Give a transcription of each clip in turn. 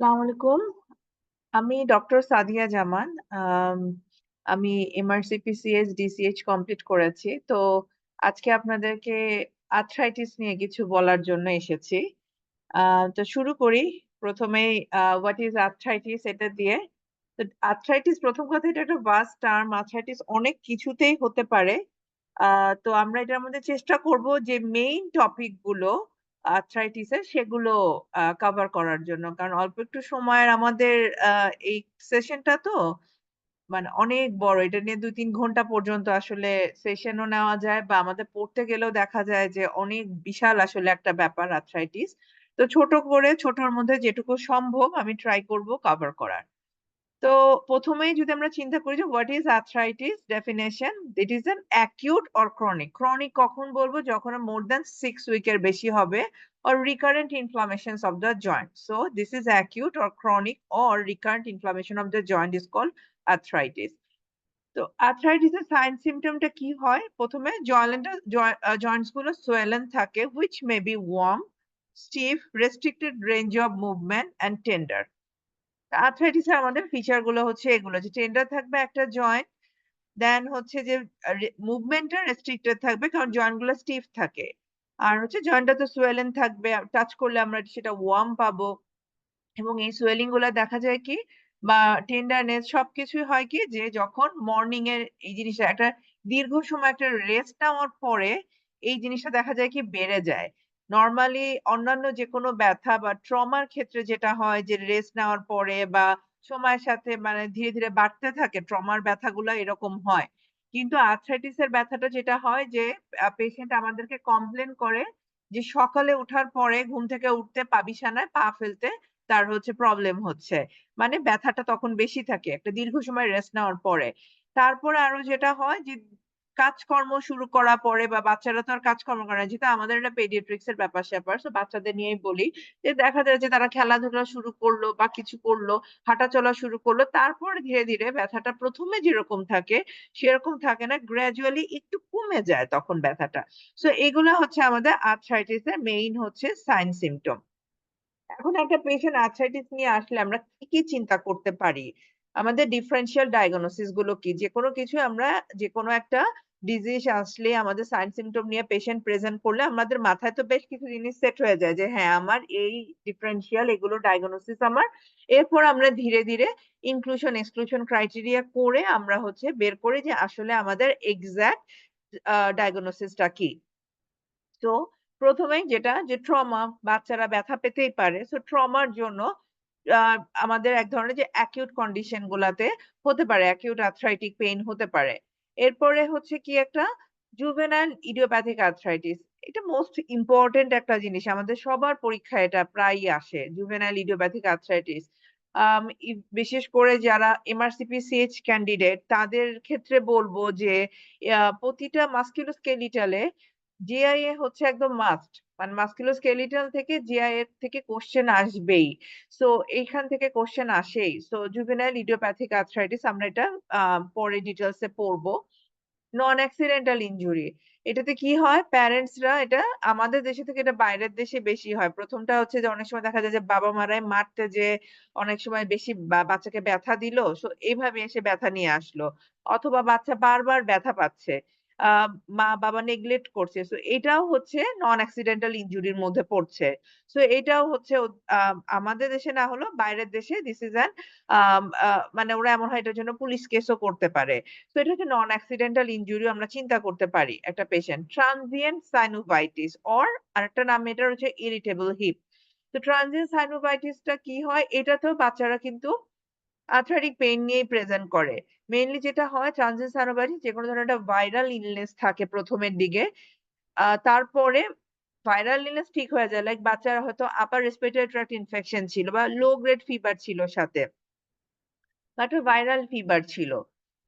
আসসালামু আলাইকুম। আমি ডক্টর সাদিয়া জামান। আম আমি এমআরসিপিসিএস, ডিসিএইচ কমপ্লিট করেছি। তো আজকে আপনাদেরকে আর্থ্রাইটিস নিয়ে কিছু বলার জন্য এসেছি। আ তো শুরু করি। ১ম এই হোয়াট ইস আর্থ্রাইটিস এটা দিয়ে। তো আর্থ্রাইটিস ১ম কথা এটা একটা ভাস্ট টার্ম। আর্থ্রাইটিস অনেক কিছুতেই হতে পারে। আ তো আমরা এটার মধ্যে চেষ্টা করব যে মেইন টপিক গুলো আর্থ্রাইটিস এর সেগুলো কভার করার জন্য। কারণ অল্প একটু সময়ের আমাদের আ এই সেশনটা তো মানে অনেক বড়। এটা নিয়ে ২-৩ ঘন্টা পর্যন্ত আসলে সেশনও নেওয়া যায় বা আমাদের পড়তে গেলেও দেখা যায় যে অনেক বিশাল আসলে একটা ব্যাপার আর্থ্রাইটিস। তো ছোট করে ছোটর মধ্যে যেটুকু সম্ভব আমি ট্রাই করব কভার করার। তো ১ম এই যদি আমরা চিন্তা করি যে what is arthritis definition, it is an acute or chronic. Chronic কখন বলব? যখন মোর দ্যান 6 উইকের বেশি হবে or recurrent inflammations of the joint. So this is acute or chronic or recurrent inflammation of the joint is called arthritis. তো arthritis এর sign সিম্পটমটা কি হয়? ১ম এ জয়েন্টস গুলো সোয়েলেন থাকে which may be warm, stiff, restricted range of movement and tender. Arthritis এর আমাদের feature গুলো হচ্ছে এগুলো যে টেন্ডার থাকবে একটা জয়েন্ট, দেন হচ্ছে যে মুভমেন্টটা রেস্ট্রিক্টেড থাকবে কারণ জয়েন্ট গুলো স্টিফ থাকে। আর হচ্ছে জয়েন্টটা তো সোয়েলেন থাকবে। টাচ করলে আমরা সেটা ওয়ার্ম পাবো। এবং এই সোয়েলিং গুলা দেখা যায় কি বা টেন্ডারনেস সবকিছুই হয় কি যে যখন মর্নিং এর এই জিনিসটা একটা দীর্ঘ সময় একটা রেস্ট নেওয়ার পরে এই জিনিসটা দেখা যায় কি বেড়ে যায়। নরমালি অন্যান্য যেকোনো ব্যথা বা ট্রমার ক্ষেত্রে যেটা হয় যে রেস্ট নেওয়ার পরে বা সময়ের সাথে মানে ধীরে, ধীরে বাড়তে থাকে ট্রমার ব্যথাগুলা এরকম হয়। কিন্তু আর্থ্রাইটিস এর ব্যথাটা যেটা হয় যে পেশেন্ট আমাদেরকে কমপ্লেইন করে যে সকালে উঠার পরে ঘুম থেকে উঠতে বিছানায় পা ফেলতে তার হচ্ছে প্রবলেম হচ্ছে। মানে ব্যথাটা তখন বেশি থাকে একটা দীর্ঘ সময় রেস্ট নেওয়ার পরে। তারপরে আরো যেটা হয় যে কাজকর্ম শুরু করার পরে বা বাচ্চারা তো আর কাজকর্ম করে না। যেহেতু আমাদের এটা পেডিয়াট্রিক্স এর ব্যাপার-স্যাপার। সো বাচ্চাদের নিয়েই বলি। যে দেখা যায় যে তারা খেলাধুলা শুরু করলো বা কিছু করলো, হাঁটাচলা শুরু করলো। তারপরে ধীরে, ধীরে ব্যথাটা ১ম এ যেরকম থাকে সেরকম থাকে না। গ্র্যাজুয়ালি একটু কমে যায় তখন ব্যথাটা। সো এগুলা হচ্ছে আমাদের আর্থ্রাইটিস এর মেইন হচ্ছে সাইন সিম্পটম। এখন একটা পেশেন্ট আর্থ্রাইটিস নিয়ে আসলে আমরা কি চিন্তা করতে পারি? আমাদের ডিফারেনশিয়াল ডায়াগনোসিস গুলো কি? যেকোনো কিছু আমরা যেকোনো একটা ডিজিজ আসলে আমাদের সাইন সিম্পটম নিয়ে পেশেন্ট প্রেজেন্ট করলে আমাদের মাথায় তো বেশ কিছু জিনিস সেট হয়ে যায় যে হ্যাঁ, আমার এই ডিফারেনশিয়াল এগুলো ডায়াগনোসিস আমার। এরপর আমরা ধীরে, ধীরে ইনক্লুশন এক্সক্লুশন ক্রাইটেরিয়া করে আমরা হচ্ছে বের করি যে আসলে আমাদের এক্সাক্ট ডায়াগনোসিসটা কি? তো ১ম এই যেটা যে ট্রমা, বাচ্চারা ব্যথা পেতেই পারে। সো ট্রমার জন্য আ আমাদের এক ধরনের যে অ্যাকিউট কন্ডিশন গুলাতে হতে পারে, অ্যাকিউট আর্থ্রাইটিক পেইন হতে পারে। এরপরে হচ্ছে কি একটা জুভেনাইল ইডিওপ্যাথিক আর্থ্রাইটিস। এটা মোস্ট ইম্পোর্টেন্ট একটা জিনিস। আমাদের সবার পরীক্ষায় এটা প্রায়ই আসে। Juvenile idiopathic arthritis. আম ই বিশেষ করে যারা এমআরসিপি সিএইচ ক্যান্ডিডেট তাদের ক্ষেত্রে বলব যে প্রতিটা মাসকুলোস্কেলিটাল এ জিআইএ হচ্ছে একদম মাস্ট। মানে মাসকুলোস্কেলিটাল থেকে জিআইএ থেকে কোয়েশ্চেন আসবেই। সো এইখান থেকে কোয়েশ্চেন আসেই। সো জুভেনাইল ইডিওপ্যাথিক আর্থ্রাইটিস আমরা এটা আ পরে ডিটেইলস এ পড়ব। নন অ্যাক্সিডেন্টাল ইনজুরি। এটাতে কি হয়? প্যারেন্টস রা এটা আমাদের দেশে থেকে এটা বাইরের দেশে বেশি হয়। ১ম টা হচ্ছে যে অনেক সময় দেখা যায় যে বাবা-মারাই মারতে যেয়ে অনেক সময় বেশি বাচ্চাকে ব্যথা দিল। সো এভাবে এসে ব্যথা নিয়ে আসলো। অথবা বাচ্চা বারবার ব্যথা পাচ্ছে। আ মা-বাবা নেগলেক্ট করছে। সো এটাও হচ্ছে নন অ্যাক্সিডেন্টাল ইনজুরির মধ্যে পড়ছে। সো এটাও হচ্ছে আ আমাদের দেশে না হলেও বাইরের দেশে দিস ইস অ্যান আম আ মানে ওরা এমন হয় এটার জন্য পুলিশ কেসও করতে পারে। তো এটা হচ্ছে নন অ্যাক্সিডেন্টাল ইনজুরি আমরা চিন্তা করতে পারি একটা পেশেন্ট। ট্রান্সিয়েন্ট সাইনোভাইটিস অর আরেকটা নাম এটার হচ্ছে ইরিটেবল হিপ। তো ট্রান্সিয়েন্ট সাইনোভাইটিস টা কি হয়? এটাতেও বাচ্চারা কিন্তু আর্থ্রাইটিক পেইন নিয়েই প্রেজেন্ট করে। মেইনলি যেটা হয় ট্রান্সিয়েন্ট সাইনোভাইটিস যেকোনো ধরনের একটা ভাইরাল ইলনেস থাকে ১ম এর দিকে। তারপরে ভাইরাল ইলনেস ঠিক হয়ে যায়। লাইক বাচ্চার হয়তো আপার রেসপিরেটরি ট্র্যাক্ট ইনফেকশন ছিল বা লো গ্রেড ফিভার ছিল সাথে। বাট ভাইরাল ফিভার ছিল।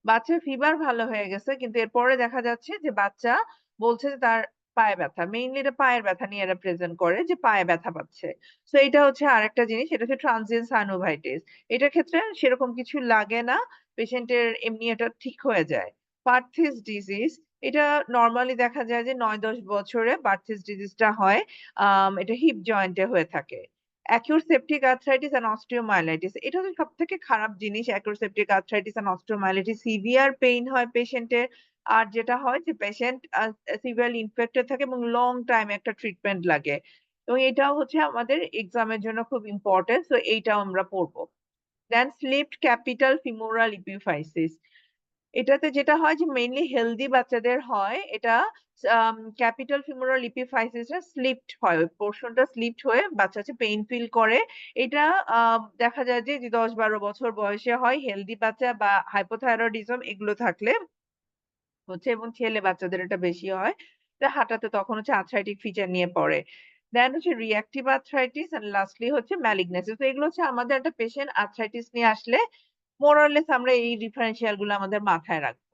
বাচ্চার ফিভার ভালো হয়ে গেছে। কিন্তু এরপরে দেখা যাচ্ছে যে বাচ্চা বলছে যে তার পায়ে ব্যথা। মেইনলি এটা পায়ের ব্যথা নিয়ে এরা প্রেজেন্ট করে যে পায়ে ব্যথা পাচ্ছে। সো এইটা হচ্ছে আরেকটা জিনিস। এটা হচ্ছে ট্রান্সিয়েন্ট সাইনোভাইটিস। এটার ক্ষেত্রে সেরকম কিছু লাগে না। পেশেন্টের এমনি এটা ঠিক হয়ে যায়। পারথিস ডিজিজ এটা নরমালি দেখা যায় যে ৯-১০ বছরে পারথিস ডিজিজটা হয়। এটা হিপ জয়েন্টে হয়ে থাকে। Acute septic arthritis and osteomyelitis, এটা হচ্ছে সবথেকে খারাপ জিনিস। Acute septic arthritis and osteomyelitis severe pain হয় পেশেন্টের। আর যেটা হয় যে পেশেন্ট সিভিয়ারলি ইনফেক্টেড থাকে এবং লং টাইম একটা ট্রিটমেন্ট লাগে, এবং এটাও হচ্ছে আমাদের এক্সামের জন্য খুব ইম্পর্টেন্ট, তো এইটাও আমরা পড়বো। দেন স্লিপড ক্যাপিটাল ফিমোরাল ইপিফাইসিস, এটাতে যেটা হয় যে মেইনলি হেলদি বাচ্চাদের হয় এটা। ক্যাপিটাল ফিমোরাল ইপিফাইসিসটা স্লিপড হয়, ওই পোর্শনটা স্লিপড হয়ে বাচ্চা হচ্ছে পেইন ফিল করে। এটা দেখা যায় যে 10-12 বছর বয়সে হয় হেলদি বাচ্চা বা হাইপোথাইরয়েডিজম এগুলো থাকলে হচ্ছে, এবং ছেলে বাচ্চাদের এটা বেশি হয়। এটা হাঁটাতে তখন হচ্ছে আর্থ্রাইটিক ফিচার নিয়ে পড়ে। দেন হচ্ছে রিঅ্যাক্টিভ আর্থ্রাইটিস এন্ড লাস্টলি হচ্ছে ম্যালিগনেসি। তো এগুলো হচ্ছে আমাদের একটা পেশেন্ট আর্থ্রাইটিস নিয়ে আসলে মোর অর লেস আমরা এই ডিফারেনশিয়াল গুলো আমাদের মাথায় রাখবো।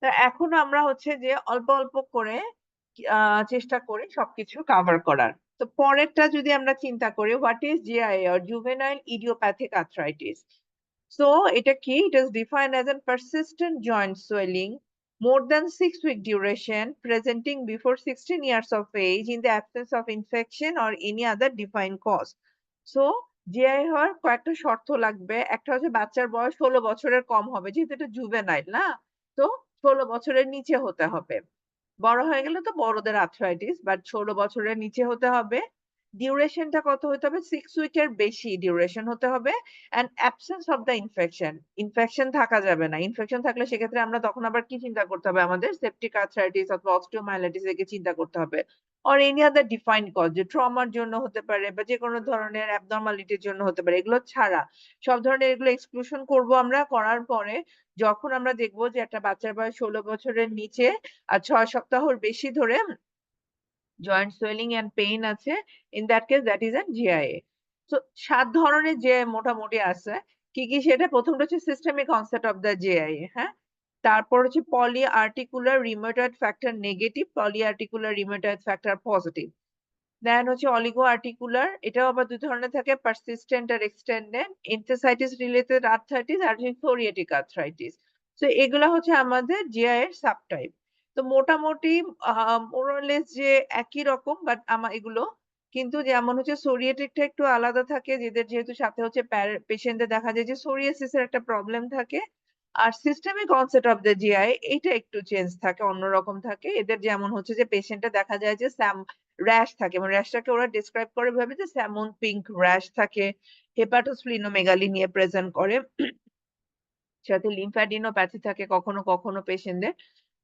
তো এখন আমরা হচ্ছে যে অল্প, অল্প করে চেষ্টা করি সবকিছু কভার করার। তো পরেরটা যদি আমরা চিন্তা করি, what is GIA or juvenile idiopathic arthritis? So এটা কি? It is defined as a persistent joint swelling more than 6 week duration presenting before 16 years of age in the absence of infection or any other defined cause. So GI হওয়ার কয়েকটা শর্ত লাগবে। একটা হচ্ছে বাচ্চার বয়স 16 বছরের কম হবে, যেহেতু এটা জুভেনাইল না? তো 16 বছরের নিচে হতে হবে। বড় হয়ে গেলে তো বড়দের আর্থ্রাইটিস, বাট 16 বছরের নিচে হতে হবে। ডিউরেশনটা কত হতে হবে? 6 উইকের বেশি ডিউরেশন হতে হবে। And absence of the infection. Infection থাকা যাবে না। ইনফেকশন থাকলে সেক্ষেত্রে আমরা তখন আবার কি চিন্তা করতে হবে আমাদের? সেপটিক আর্থ্রাইটিস অথবা অস্টিওমাইলাইটিস এর চিন্তা করতে হবে। Or any other defined cause, যে ট্রমার জন্য হতে পারে বা যেকোনো ধরনের অ্যাবনরমালিটির জন্য হতে পারে। এগুলো ছাড়া সব ধরনের এগুলো এক্সক্লুশন করব আমরা। করার পরে যখন আমরা দেখব যে একটা বাচ্চার বয়স 16 বছরের নিচে আর ৬ সপ্তাহর বেশি ধরে জয়েন্ট সোয়েলিং অ্যান্ড পেইন আছে, in that case that is an JIA. So ৭ ধরনের যে মোটামুটি আছে। কি, কি সেটা? প্রথমটা হচ্ছে systemic onset of the JIA, হ্যাঁ? তারপর হচ্ছে polyarticular rheumatoid factor negative, polyarticular rheumatoid factor positive. Then হচ্ছে অলিগো আর্টিকুলার, এটাও আবার ২ ধরনের থাকে, পারসিস্টেন্ট আর এক্সটেন্ডেড, এনথেসাইটিস রিলেটেড আর্থ্রাইটিস আর সোরিয়েটিক আর্থ্রাইটিস। সো এগুলা হচ্ছে আমাদের জিআই এর সাবটাইপ। তো মোটামুটি মোর অর লেস যে একই রকম, বাট এগুলো কিন্তু যেমন হচ্ছে সোরিয়েটিকটা একটু আলাদা থাকে, যেহেতু সাথে হচ্ছে পেশেন্টদের দেখা যায় যে সোরিয়াসিস এর একটা প্রবলেম থাকে। আর systemic onset of the JI এইটা একটু চেঞ্জ থাকে, অন্যরকম থাকে। এদের যেমন হচ্ছে যে পেশেন্টটা দেখা যায় যে র‍্যাশ থাকে, মানে র‍্যাশটাকে ওরা ডেসক্রাইব করে ভাবে যে স্যামন পিঙ্ক র‍্যাশ থাকে। হেপাটোস্প্লিনোমেগালি নিয়ে প্রেজেন্ট করে। সাথে লিম্ফ্যাডিনোপ্যাথি থাকে কখনো, কখনো পেশেন্টদের।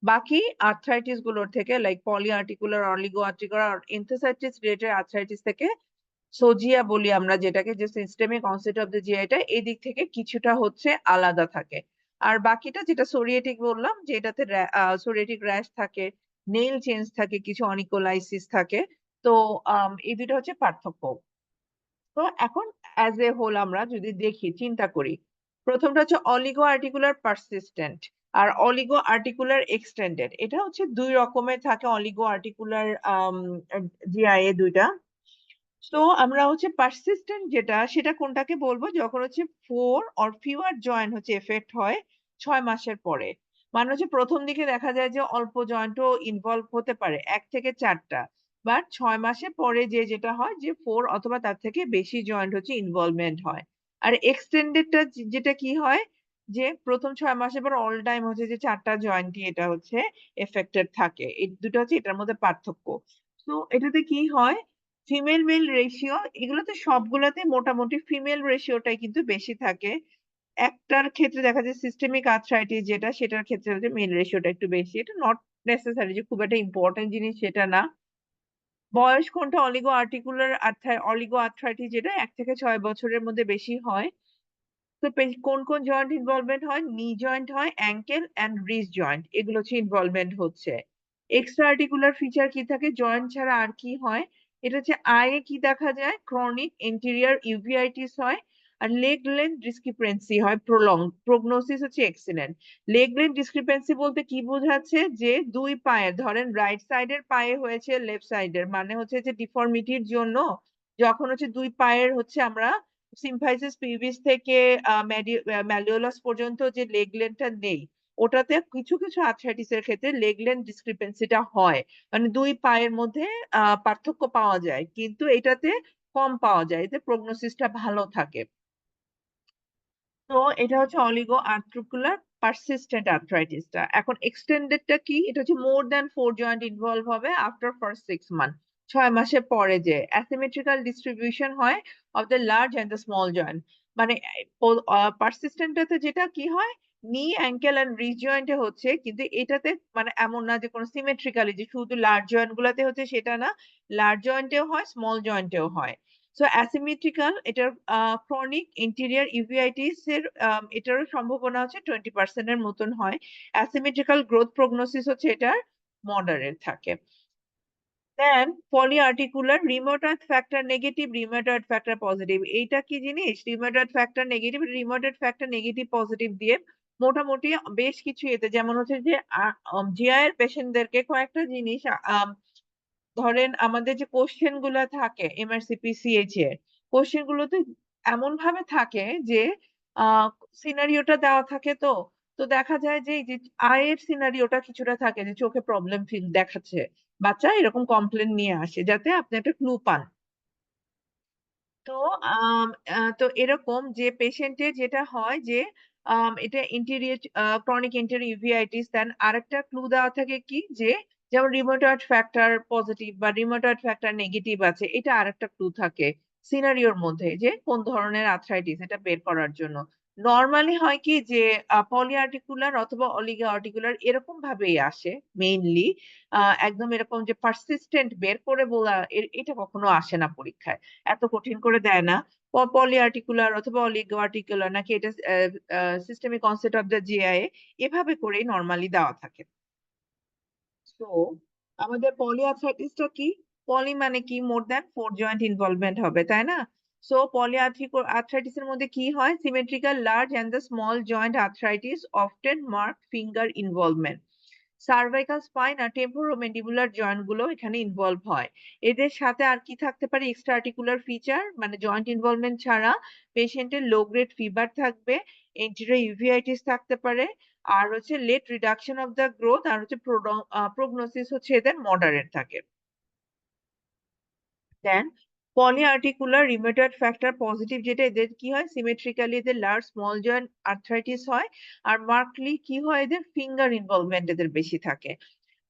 বাকি আর্থ্রাইটিস গুলোর থেকে লাইক পলিআর্টিকুলার, অলিগো আর্টিকুলার আর এনথেসাইটিস রিলেটেড আর্থ্রাইটিস থেকে সোজিয়া বলি আমরা যেটাকে, যে সিস্টেমিক অনসেট অফ দ্য জিআইটা এদিক থেকে কিছুটা হচ্ছে আলাদা থাকে। আর বাকিটা যেটা সোরিয়েটিক বললাম যে এটাতে সোরিয়েটিক র‍্যাশ থাকে, নেইল চেঞ্জ থাকে, কিছু অনিকোলাইসিস থাকে। তো এই ২ টা হচ্ছে পার্থক্য। তো এখন অ্যাজ এ হোল আমরা যদি দেখি, চিন্তা করি। ১ম টা হচ্ছে অলিগো আর্টিকুলার পারসিস্টেন্ট আর অলিগো আর্টিকুলার এক্সটেন্ডেড। এটা হচ্ছে ২ রকমের থাকে অলিগো আর্টিকুলার জিআইএ ২ টা। তো আমরা হচ্ছে পারসিস্টেন্ট যেটা সেটা কোনটাকে বলবো? যখন হচ্ছে 4 or fewer জয়েন্ট হচ্ছে এফেক্ট হয় ৬ মাসের পরে। মানে হচ্ছে ১ম দিকে দেখা যায় যে অল্প জয়েন্টও ইনভলভ হতে পারে ১ থেকে ৪ টা। বাট ৬ মাসের পরে যেটা হয় যে 4 অথবা তার থেকে বেশি জয়েন্ট হচ্ছে ইনভলভমেন্ট হয়। আর এক্সটেন্ডেড টা যেটা কি হয়? যে ১ম ৬ মাসের পর অল টাইম হচ্ছে যে ৪ টা জয়েন্টই এটা হচ্ছে এফেক্টেড থাকে। এই ২ টা হচ্ছে এটার মধ্যে পার্থক্য। তো এটাতে কি হয়? ফিমেল মেল রেশিও এগুলোতে সবগুলাতে মোটামুটি ফিমেল রেশিওটাই কিন্তু বেশি থাকে। একটার ক্ষেত্রে দেখা যায় সিস্টেমিক আর্থ্রাইটিস যেটা, সেটার ক্ষেত্রে হচ্ছে মেল রেশিওটা একটু বেশি। এটা নট নেসেসারি যে খুব একটা ইম্পোর্টেন্ট জিনিস সেটা না। বয়স কোনটা? অলিগো আর্থ্রাইটিস যেটা ১ থেকে ৬ বছরের মধ্যে বেশি হয়। তো কোন, কোন জয়েন্ট ইনভলভমেন্ট হয়? নি জয়েন্ট হয়, অ্যাঙ্কেল অ্যান্ড রিস্ট জয়েন্ট এগুলো হচ্ছে ইনভলভমেন্ট হচ্ছে। এক্সট্রা আর্টিকুলার ফিচার কি থাকে? জয়েন্ট ছাড়া আর কি হয়? এটা হচ্ছে আয়ে কি দেখা যায়? ক্রনিক এন্টেরিয়র ইউভিআইটিস হয়। আর লেগ লেংথ ডিসক্রিপেন্সি হয় প্রলংড। প্রগনোসিস হচ্ছে এক্সিলেন্ট। লেগ লেংথ ডিসক্রিপেন্সি বলতে কি বোঝাচ্ছে? যে ২ পায়ের, ধরেন রাইট সাইডের পায়ে হয়েছে লেফট সাইডের, মানে হচ্ছে যে ডিফর্মিটির জন্য যখন হচ্ছে ২ পায়ের হচ্ছে আমরা সিম্ফাইসিস পিউবিস থেকে ম্যালিওলাস পর্যন্ত যে লেগ লেন্থটা নেই, ওটাতে কিছু, কিছু আর্থ্রাইটিস এর ক্ষেত্রে লেগ লেংথ ডিসক্রিপেন্সি টা হয়। মানে ২ পায়ের মধ্যে পার্থক্য পাওয়া যায়। কিন্তু এটাতে কম পাওয়া যায়, এতে প্রগনোসিসটা ভালো থাকে। তো এটা হচ্ছে অলিগো আর্থ্রিকুলার পারসিস্টেন্ট আর্থ্রাইটিসটা। এখন এক্সটেন্ডেডটা কি? এটা হচ্ছে মোর দ্যান 4 জয়েন্ট ইনভলভ হবে আফটার ফার্স্ট 6 মান্থ। 6 মাসের পরে যে asymmetrical ডিস্ট্রিবিউশন হয় of the large and the small joint. মানে পারসিস্টেন্টটাতে যেটা কি হয়? নি, অ্যাঙ্কেল অ্যান্ড রিজ জয়েন্টে হচ্ছে, কিন্তু এটাতে মানে এমন না যে কোনো সিমেট্রিক্যালি যে শুধু লার্জ জয়েন্ট গুলাতে হচ্ছে সেটা না। লার্জ জয়েন্টেও হয়, স্মল জয়েন্টেও হয়। সো অ্যাসিমেট্রিক্যাল এটার ক্রনিক ইন্টেরিয়র ইউভিআইটিস এর এটারও সম্ভাবনা হচ্ছে 20% এর মতন হয়। অ্যাসিমেট্রিক্যাল গ্রোথ প্রগনোসিস হচ্ছে এটার মডারেট থাকে। Then polyarticular rheumatoid factor negative, rheumatoid factor positive. এইটা কি জিনিস? Rheumatoid factor negative, rheumatoid factor negative positive দিয়ে মোটামুটি বেশ কিছু এতে যেমন হচ্ছে যে জিআই এর পেশেন্টদেরকে কয়েকটা জিনিস ধরেন আমাদের যে কোশ্চেন গুলা থাকে এমআরসিপি সিএইচ এর কোশ্চেন গুলোতে এমন ভাবে থাকে যে সিনারিওটা দেওয়া থাকে, তো তো দেখা যায় যে এই যে আয়ের সিনারিওটা কিছুটা থাকে যে চোখে প্রবলেম ফিল দেখাচ্ছে, বাচ্চা এরকম কমপ্লেন নিয়ে আসে যাতে আপনি একটা ক্লু পান। তো তো এরকম যে পেশেন্টের যেটা হয় যে এটা ইন্টেরিয়র ক্রনিক ইন্টেরিয়র ইউভিআইটিস, দেন আরেকটা ক্লু দেওয়া থাকে কি যে যেমন রিউমাটয়েড ফ্যাক্টর পজিটিভ বা রিউমাটয়েড ফ্যাক্টর নেগেটিভ আছে, এটা আরেকটা ক্লু থাকে সিনারিওর মধ্যে যে কোন ধরনের আর্থ্রাইটিস এটা বের করার জন্য। নরমালি হয় কি যে পলিআর্টিকুলার অথবা অলিগো আর্টিকুলার এরকম ভাবেই আসে মেইনলি। একদম এরকম যে পারসিস্টেন্ট বের করে বলা এটা কখনো আসে না পরীক্ষায়, এত কঠিন করে দেয় না। পলিআর্টিকুলার অথবা অলিগো আর্টিকুলার নাকি এটা systemic concept of the GIA এভাবে করেই নরমালি দেওয়া থাকে। সো আমাদের পলিআর্থ্রাইটিসটা কি? পলি মানে কি? মোর দ্যান 4 জয়েন্ট ইনভলভমেন্ট হবে, তাই না? সো আর্থ্রাইটিস এর মধ্যে কি হয়? Symmetrical large and the small joint arthritis often mark finger involvement. Cervical spine আর টেম্পোরোম্যান্ডিবুলার জয়েন্ট গুলো এখানে ইনভলভ হয়। এদের সাথে আর কি থাকতে পারে? এক্সট্রা আর্টিকুলার ফিচার মানে জয়েন্ট ইনভলভমেন্ট ছাড়া পেশেন্টের লো গ্রেড ফিভার থাকবে, এন্টেরিয়র ইউভিআইটিস থাকতে পারে, আর হচ্ছে late reduction of the growth, আর হচ্ছে প্রগনোসিস হচ্ছে এদের মডারেট থাকে। Then polyarticular rheumatoid factor positive যেটা এদের কি হয়? সিমেট্রিক্যালি এদের লার্জ স্মল জয়েন্ট আর্থ্রাইটিস হয়। আর মার্কলি কি হয়? এদের ফিঙ্গার ইনভলভমেন্ট এদের বেশি থাকে।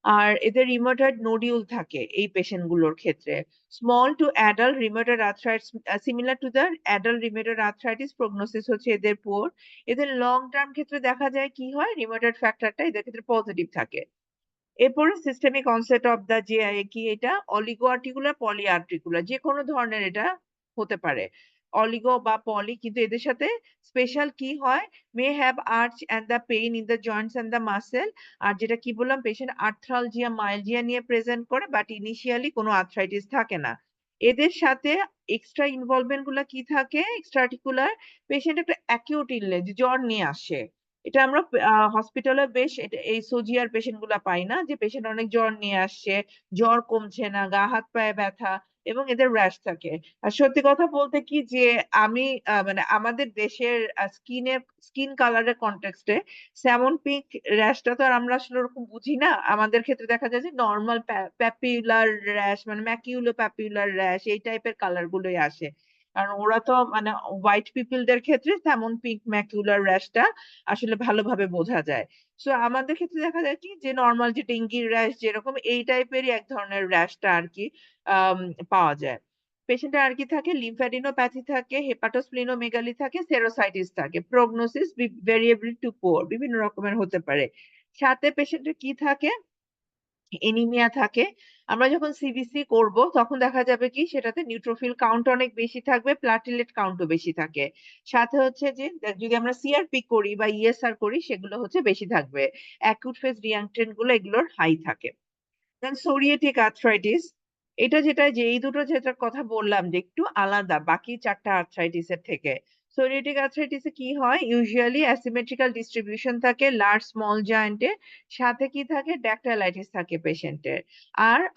আর এদের রিউমাটয়েড নোডিউল থাকে এই পেশেন্ট গুলোর ক্ষেত্রে। Small to adult rheumatoid arthritis similar to the adult rheumatoid arthritis prognosis হচ্ছে এদের পুয়ার। এদের লং টার্ম ক্ষেত্রে দেখা যায় কি হয়? রিউমাটয়েড ফ্যাক্টরটা এদের ক্ষেত্রে পজিটিভ থাকে। এরপরে systemic onset of the GIA কি এটা? অলিগো আর্টিকুলার, পলি আর্টিকুলার যেকোনো ধরনের এটা হতে পারে। অলিগো বা পলি, কিন্তু এদের সাথে স্পেশাল কি হয়? May have arch and the pain in the joints and the muscle. আর যেটা কি বললাম, পেশেন্ট আর্থ্রালজিয়া, মাইলজিয়া নিয়ে প্রেজেন্ট করে, বাট ইনিশিয়ালি কোনো আর্থ্রাইটিস থাকে না। এদের সাথে এক্সট্রা ইনভলভমেন্ট গুলা কি থাকে? এক্সট্রা আর্টিকুলার পেশেন্ট একটা অ্যাকিউট ইলনেস জ্বর নিয়ে আসে। এটা আমরা হসপিটালে বেশ এই সোজিয়ার পেশেন্ট গুলা পাই না, যে পেশেন্ট অনেক জ্বর নিয়ে আসছে, জ্বর কমছে না, গা হাত পায়ে ব্যথা এবং এদের র্যাশ থাকে। আর সত্যি কথা বলতে কি যে আমি মানে আমাদের দেশের স্কিন কালারের কনটেক্সটে স্যামন পিঙ্ক র্যাশটা তো আর আমরা আসলে ওরকম বুঝি না। আমাদের ক্ষেত্রে দেখা যায় যে নরমাল প্যাপিউলার র্যাশ মানে ম্যাকিউলো প্যাপিউলার র্যাশ এই টাইপের কালার গুলোই আসে। কারণ ওরা তো মানে হোয়াইট পিপলদের ক্ষেত্রে তেমন পিঙ্ক ম্যাকুলার র্যাশটা আসলে ভালোভাবে বোঝা যায়। সো আমাদের ক্ষেত্রে দেখা যায় কি যে নরমাল যে ডেঙ্গির র্যাশ যেরকম এই টাইপেরই এক ধরনের র্যাশটা আরকি আম পাওয়া যায়। পেশেন্টের আর কি থাকে? লিম্ফ্যাডিনোপ্যাথি থাকে, হেপাটোস্প্লিনোমেগালি থাকে, সেরোসাইটিস থাকে। প্রগনোসিস ভেরিয়েবল টু পুয়ার বিভিন্ন রকমের হতে পারে। সাথে পেশেন্টের কি থাকে? এনিমিয়া থাকে। আমরা যখন সিবিসি করব তখন দেখা যাবে কি সেটাতে নিউট্রোফিল কাউন্ট অনেক বেশি থাকবে, প্লাটেলেট কাউন্টও বেশি থাকে। সাথে হচ্ছে যে যদি আমরা সিআরপি করি বা ইএসআর করি সেগুলো হচ্ছে বেশি থাকবে। অ্যাকুট ফেজ রিঅ্যাকটেন্ট গুলো এগুলোর হাই থাকে। দেন সোরিয়াটিক আর্থ্রাইটিস, এটা যেটা যে এই দুটো যেটার কথা বললাম যে একটু আলাদা বাকি ৪ টা আর্থ্রাইটিস এর থেকে। সোরিয়াটিক আর্থ্রাইটিস এ কি হয়? ইউজুয়ালি অ্যাসিমেট্রিক্যাল ডিস্ট্রিবিউশন থাকে লার্জ স্মল জয়েন্টে। সাথে কি থাকে? ড্যাকটাইলাইটিস থাকে পেশেন্টের।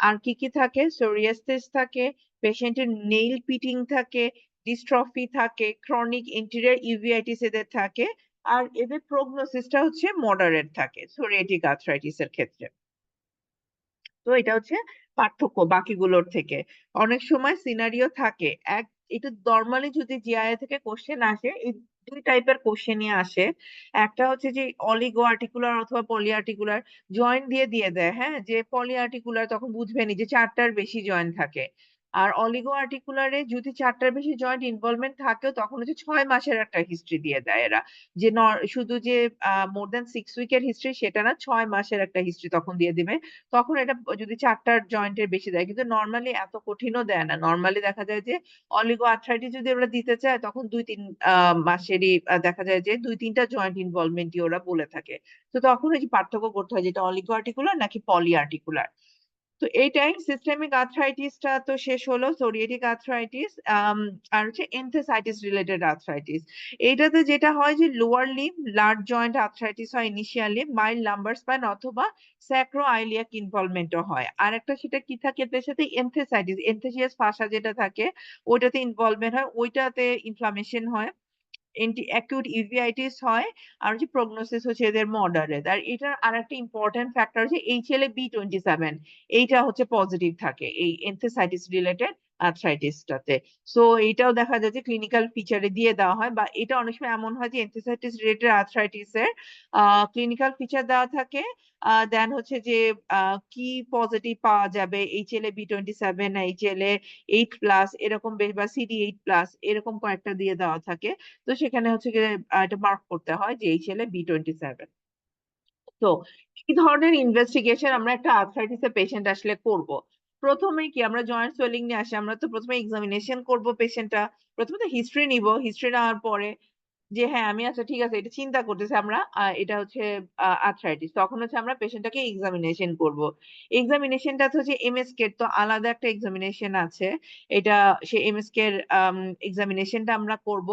আর কি থাকে? সোরিয়াসিস থাকে, পেশেন্টের নেইল পিটিং থাকে, ডিস্ট্রফি থাকে, ক্রনিক ইন্টেরিয়র ইউভিআইটিস এদের থাকে। আর এদের প্রগনোসিসটা হচ্ছে মডারেট থাকে সোরিয়াটিক আর্থ্রাইটিস এর ক্ষেত্রে। তো এটা হচ্ছে পার্থক্য বাকিগুলোর থেকে। অনেক সময় সিনারিও থাকে এটা নর্মালি যদি জিআইএ থেকে কোশ্চেন আসে, এই দুই টাইপের কোশ্চেনই আসে। একটা হচ্ছে যে অলিগো আর্টিকুলার অথবা পলি আর্টিকুলার জয়েন্ট দিয়ে দিয়ে দেয়, হ্যাঁ, যে পলি আর্টিকুলার তখন বুঝবেনি যে চারটার বেশি জয়েন্ট থাকে। আর অলিগো আর্টিকুলারে যদি চারটার বেশি জয়েন্ট ইনভলভমেন্ট থাকেও তখন হচ্ছে 6 মাসের একটা হিস্ট্রি দিয়ে দেয় এরা, যে শুধু যে মোর দ্যান 6 উইকের হিস্ট্রি সেটা না, 6 মাসের একটা হিস্ট্রি তখন দিয়ে দিবে। তখন এটা যদি চারটার জয়েন্টের বেশি দেয়, কিন্তু নর্মালি এত কঠিনও দেয় না। নর্মালি দেখা যায় যে অলিগো আর্থ্রাইটিস যদি ওরা দিতে চায় তখন 2-3 মাসেরই দেখা যায় যে 2-3টা জয়েন্ট ইনভলভমেন্টই ওরা বলে থাকে। তো তখন এই যে পার্থক্য করতে হয় যেটা অলিগো আর্টিকুলার নাকি পলি আর্টিকুলার। তো এইটাই সিস্টেমিক আর্থ্রাইটিসটা তো শেষ হলো, সোরিয়েটিক আর্থ্রাইটিস আর হচ্ছে এনথেসাইটিস রিলেটেড আর্থ্রাইটিস। এইটাতে যেটা হয় যে lower limb large joint arthritis হয় ইনিশিয়ালি, মাইল্ড লাম্বার স্পাইন অথবা স্যাক্রো আইলিয়াক ইনভলভমেন্টও হয়। আর একটা সেটা কি থাকে এর সাথে, এনথেসাইটিস, এনথেসিয়াস ফাসা যেটা থাকে ওইটাতে ইনভলভমেন্ট হয়, ওইটাতে ইনফ্লামেশন হয়, অ্যাকিউট ইউভিআইটিস হয়। আর হচ্ছে প্রগনোসিস হচ্ছে এদের মডারেট। আর এটার আর একটা ইম্পর্টেন্ট ফ্যাক্টর হচ্ছে HLA-B27, এইটা হচ্ছে পজিটিভ থাকে এই এনথেসাইটিস রিলেটেড আর্থ্রাইটিসটাতে। সো এইটাও দেখা যায় যে ক্লিনিক্যাল ফিচারে দিয়ে দেওয়া হয়, বা এটা অনেক সময় এমন হয় যে এনথেসাইটিস রিলেটেড আর্থ্রাইটিস এর ক্লিনিক্যাল ফিচার দেওয়া থাকে, দেন হচ্ছে যে কি পজিটিভ পাওয়া যাবে, HLA-B27 না HLA-8+ এরকম বেশ, বা CD8+ এরকম কয়েকটা দিয়ে দেওয়া থাকে। তো সেখানে হচ্ছে গিয়ে এটা মার্ক করতে হয় যে HLA-B27। তো এই ধরনের ইনভেস্টিগেশন আমরা একটা আর্থ্রাইটিস এর পেশেন্ট আসলে করব। প্রথমে কি আমরা জয়েন্ট সোয়েলিং নিয়ে আসি, আমরা তো প্রথমে এক্সামিনেশন করব পেশেন্টটা। প্রথমে তো হিস্ট্রি নিব, হিস্ট্রি নেওয়ার পরে যে হ্যাঁ আমি আচ্ছা ঠিক আছে এটা চিন্তা করতেছি আমরা, এটা হচ্ছে আর্থ্রাইটিস, তখন হচ্ছে আমরা পেশেন্টটাকে এক্সামিনেশন করব। এক্সামিনেশনটা হচ্ছে এমএসকে তো আলাদা একটা এক্সামিনেশন আছে, এটা সে এমএসকে এর এক্সামিনেশনটা আমরা করব।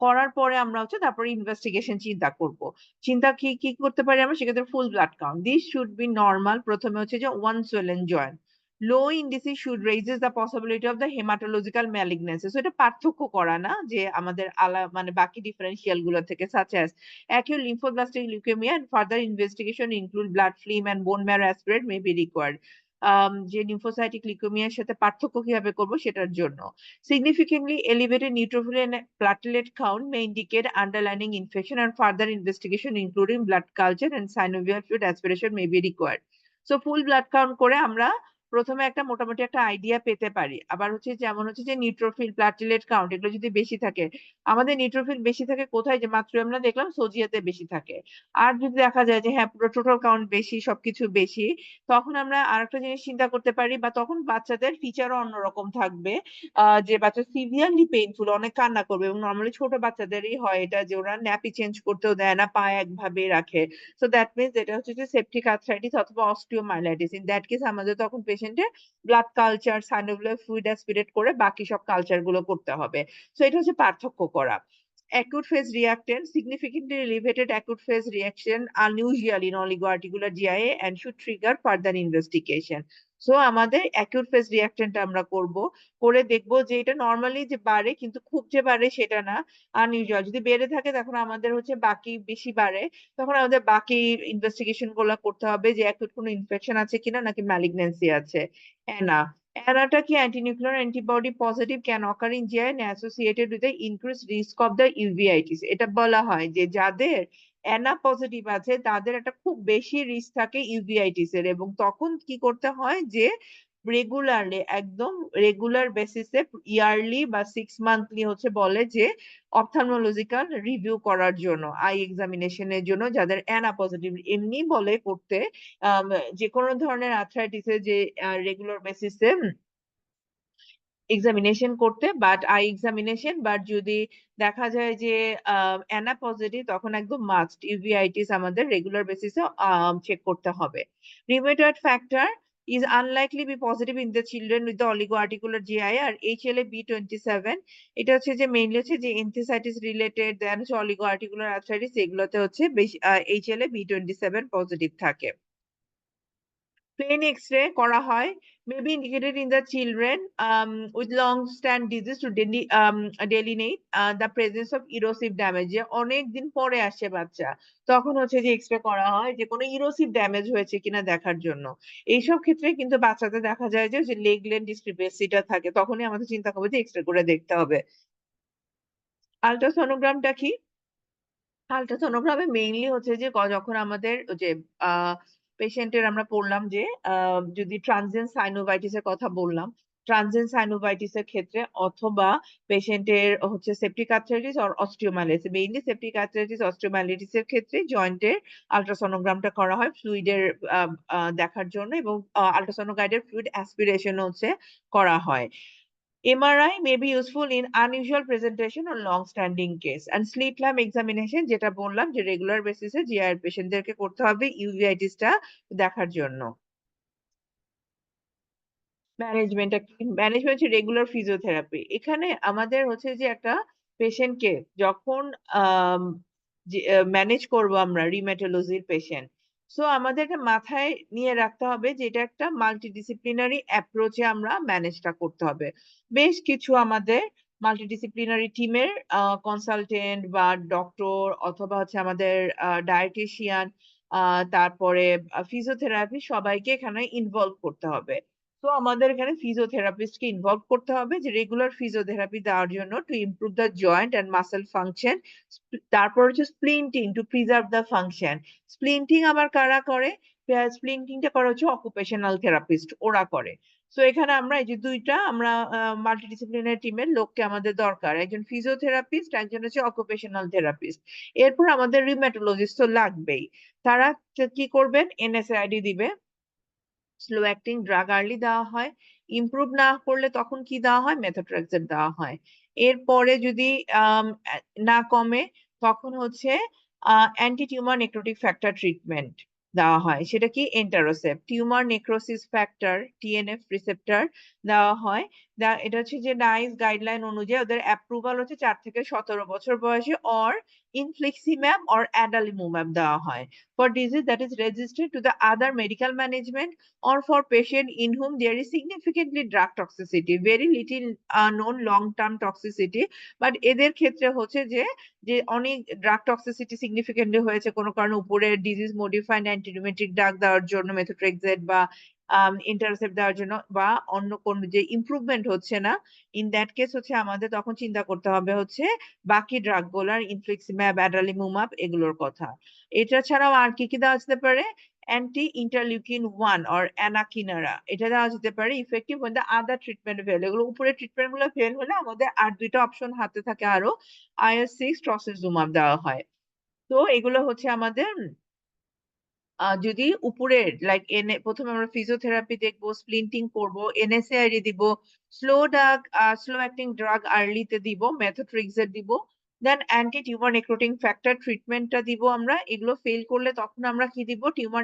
করার পরে আমরা হচ্ছে তারপরে ইনভেস্টিগেশন চিন্তা করব। চিন্তা কি কি করতে পারি আমরা সেক্ষেত্রে, full blood count, this should be normal. প্রথমে হচ্ছে যে one swollen joint, low indices should raises the possibility of the haematological malignancy. So এটা পার্থক্য করা না যে আমাদের মানে বাকি ডিফারেন্সিয়াল গুলো থেকে, such as acute lymphoblastic leukaemia and further investigation include blood film and bone marrow aspirate may be required. যে লিম্ফোসাইটিক লিউকেমিয়ার সাথে পার্থক্য কিভাবে করব সেটার জন্য। Significantly elevated neutrophil and platelet count may indicate underlying infection, and further investigation including blood culture and synovial fluid aspiration may be required. So full blood count করে আমরা প্রথমে একটা মোটামুটি একটা আইডিয়া পেতে পারি। আবার হচ্ছে যেমন হচ্ছে যে নিউট্রোফিল, প্লাটিলেট কাউন্ট এগুলো যদি বেশি থাকে, আমাদের নিউট্রোফিল বেশি থাকে কোথায়, যে মাত্র আমরা দেখলাম সোজিয়াতে বেশি থাকে। আর যদি দেখা যায় যে হ্যাঁ পুরো টোটাল কাউন্ট বেশি, সবকিছু বেশি, তখন আমরা আরেকটা জিনিস চিন্তা করতে পারি, বা তখন বাচ্চাদের ফিচারও অন্যরকম থাকবে। যে বাচ্চা সিভিয়ারলি পেইনফুল, অনেক কান্না করবে, এবং নর্মালি ছোট বাচ্চাদেরই হয় এটা, যে ওরা ন্যাপি চেঞ্জ করতেও দেয় না, পা একভাবে রাখে। সো দ্যাট মিনস এটা হচ্ছে যে সেপটিক আর্থ্রাইটিস অথবা অস্টিওমাইলাইটিস। ইন দ্যাট কেস আমাদের তখন পেশেন্টের blood culture, synovial fluid aspirate করে বাকি সব কালচার গুলো করতে হবে। সো এটা হচ্ছে পার্থক্য করা। Acute phase reactant, significantly elevated acute phase reaction unusual in oligoarticular GIA and should trigger further investigation. So আমাদের অ্যাকিউট ফেজ রিঅ্যাকশনটা আমরা করব, করে দেখব যে এটা নরমালি যে বাড়ে কিন্তু খুব যে বাড়ে সেটা না, আনইউজুয়াল যদি বেড়ে থাকে তখন আমাদের হচ্ছে বাকি বেশি বাড়ে, তখন আমাদের বাকি ইনভেস্টিগেশন গুলো করতে হবে যে অ্যাকিউট কোনো ইনফেকশন আছে কিনা নাকি ম্যালিগন্যান্সি আছে। অ্যানা, অ্যানাটা কি antinuclear antibody positive can occur in JI and associated with the increased risk of the uveitis। এটা বলা হয় যে যাদের অ্যানা পজিটিভ আছে তাদের একটা খুব বেশি রিস্ক থাকে ইউভিআইটিস এর, এবং তখন কি করতে হয় যে রেগুলারলি, একদম রেগুলার বেসিসে, ইয়ারলি বা 6 মান্থলি হচ্ছে বলে যে অপথ্যালমোলজিক্যাল রিভিউ করার জন্য, আই এক্সামিনেশনের জন্য, যাদের অ্যানা পজিটিভ এমনি বলে করতে, আম, যে কোনো ধরনের আর্থ্রাইটিসে যে রেগুলার বেসিসে এক্সামিনেশন করতে, বাট আই এক্সামিনেশন, বাট যদি দেখা যায় যে অ্যানা পজিটিভ তখন একদম মাস্ট ইউভিআইটিস আমাদের রেগুলার বেসিসে চেক করতে হবে। Rheumatoid factor is unlikely be positive in the children with the oligoarticular GI। আর HLA-B27 এটা হচ্ছে যে মেইনলি হচ্ছে যে এনথেসাইটিস রিলেটেড, দেন হচ্ছে অলিগোআর্টিকুলার আর্থ্রাইটিস, এগুলোতে হচ্ছে বেশি HLA-B27 পজিটিভ থাকে। প্লেন এক্সরে করা হয় may be indicated in the children with long-stand disease to delineate the presence of erosive damage. যে অনেক দিন পরে আসছে বাচ্চা, তখন হচ্ছে যে এক্সরে করা হয় যে কোনো ইরোসিভ ড্যামেজ হয়েছে কিনা দেখার জন্য। এইসব ক্ষেত্রে কিন্তু বাচ্চাদের দেখা যায় যে লেগ লেন্থ ডিসক্রিপেন্সিটা থাকে, তখনই আমাদের চিন্তা করবে যে এক্সরে করে দেখতে হবে। আল্ট্রাসোনোগ্রামটা কি? আল্ট্রাসোনোগ্রামে মেইনলি হচ্ছে যে যখন আমাদের ওই যে পেশেন্টের আমরা পড়লাম যে যদি ট্রানজিয়েন্ট সাইনোভাইটিস এর কথা বললাম। ট্রানজিয়েন্ট সাইনোভাইটিস এর ক্ষেত্রে অথবা পেশেন্টের হচ্ছে septic arthritis or osteomyelitis. Mainly septic arthritis, osteomyelitis এর ক্ষেত্রে জয়েন্টের আল্ট্রাসোনোগ্রামটা করা হয় ফ্লুইডের আ আ দেখার জন্য, এবং আল্ট্রাসোনো গাইডেড ফ্লুইড অ্যাসপিরেশন হচ্ছে করা হয়। MRI may be useful in unusual presentation or long-standing case. And slit lamp examination যেটা বললাম যে রেগুলার বেসিসে জিআই পেশেন্টদেরকে করতে হবে ইউভিআইটিসটা দেখার জন্য। ম্যানেজমেন্টটা কি? ম্যানেজমেন্ট হচ্ছে রেগুলার ফিজিওথেরাপি। এখানে আমাদের হচ্ছে যে একটা পেশেন্টকে যখন আম যে ম্যানেজ করবো আমরা রিউমাটোলজির পেশেন্ট। সো আমাদের এটা মাথায় নিয়ে রাখতে হবে যে এটা একটা মাল্টিডিসিপ্লিনারি অ্যাপ্রোচ এ আমরা ম্যানেজটা করতে হবে। বেশ কিছু আমাদের মাল্টিডিসিপ্লিনারি টিমের কনসালটেন্ট বা ডক্টর অথবা হচ্ছে আমাদের ডায়েটিশিয়ান, আ তারপরে ফিজিওথেরাপি সবাইকে এখানে ইনভলভ করতে হবে। তো আমাদের এখানে ফিজিওথেরাপিস্ট কে ইনভলভ করতে হবে যে রেগুলার ফিজিওথেরাপি দেওয়ার জন্য to improve the joint and muscle function. তারপর হচ্ছে splinting two preserve the function. Splinting আবার কারা করে? স্প্লিন্টিং টা করে হচ্ছে অকুপেশনাল থেরাপিস্ট, ওরা করে। সো এখানে আমরা এই যে ২ টা আমরা মাল্টিডিসিপ্লিনারি টিমের লোককে আমাদের দরকার। একজন ফিজিওথেরাপিস্ট, একজন হচ্ছে অকুপেশনাল থেরাপিস্ট। এরপর আমাদের রিউমাটোলজিস্ট তো লাগবেই। তারা কি করবেন? NSAID দিবে। স্লো অ্যাক্টিং ড্রাগ আর্লি দেওয়া হয়। ইমপ্রুভ না করলে তখন কি দেওয়া হয়? মেথোট্রেক্সেট দেওয়া হয়। এরপরে যদি না কমে তখন হচ্ছে anti tumour necrotic factor treatment দেওয়া হয়। সেটা কি? Etanercept. Tumour necrosis factor TNF receptor দেওয়া হয়। এটা হচ্ছে যে নাইস গাইডলাইন অনুযায়ী ওদের অ্যাপ্রুভাল হচ্ছে ৪ থেকে ১৭ বছর বয়সে অর ইনফ্লিক্সিম্যাব অর অ্যাডালিমুম্যাব দেওয়া হয়। For disease that is registered to the other medical management or for patient in whom there is significantly drug toxicity, very little known long term toxicity, but এদের ক্ষেত্রে হচ্ছে যে অনেক ড্রাগ টক্সিসিটি সিগনিফিকেন্টলি হয়েছে কোনো কারণে, উপরে ডিজিজ মডিফাইড অ্যান্টিরিউমেটিক ড্রাগ দেওয়ার জন্য মেথোট্রেক্সেট বা ইন্টারসেপ্ট দেওয়ার জন্য, বা অন্য কোন যে ইমপ্রুভমেন্ট হচ্ছে না, ইন দ্যাট কেস হচ্ছে আমাদের তখন চিন্তা করতে হবে হচ্ছে বাকি ড্রাগ গুলার ইনফ্লিক্সিম্যাব, অ্যাডালিমুমাব এগুলোর কথা। এটা ছাড়াও আর কি দেওয়া যেতে পারে? অ্যান্টি ইন্টারলিউকিন 1 অর অ্যানাকিনারা, এটা দেওয়া যেতে পারে effective when the other treatment fail। এগুলো উপরে ট্রিটমেন্ট গুলো ফেল হলে আমাদের আর ২ টা অপশন হাতে থাকে আরো। IL-6 ট্রসিজুমাব দেওয়া হয়। তো এগুলো হচ্ছে আমাদের যদি উপরের লাইক প্রথমে আমরা ফিজিওথেরাপি দেখবো, স্প্লিন্টিং করব, NSAID দিব, স্লো অ্যাক্টিং ড্রাগ আর্লিতে দিব, মেথোট্রেক্সেট দিব, দেন অ্যান্টি টিউমার নেক্রোটিং ফ্যাক্টর ট্রিটমেন্টটা দিব আমরা। এগুলো ফেল করলে তখন আমরা কি দিব? টিউমার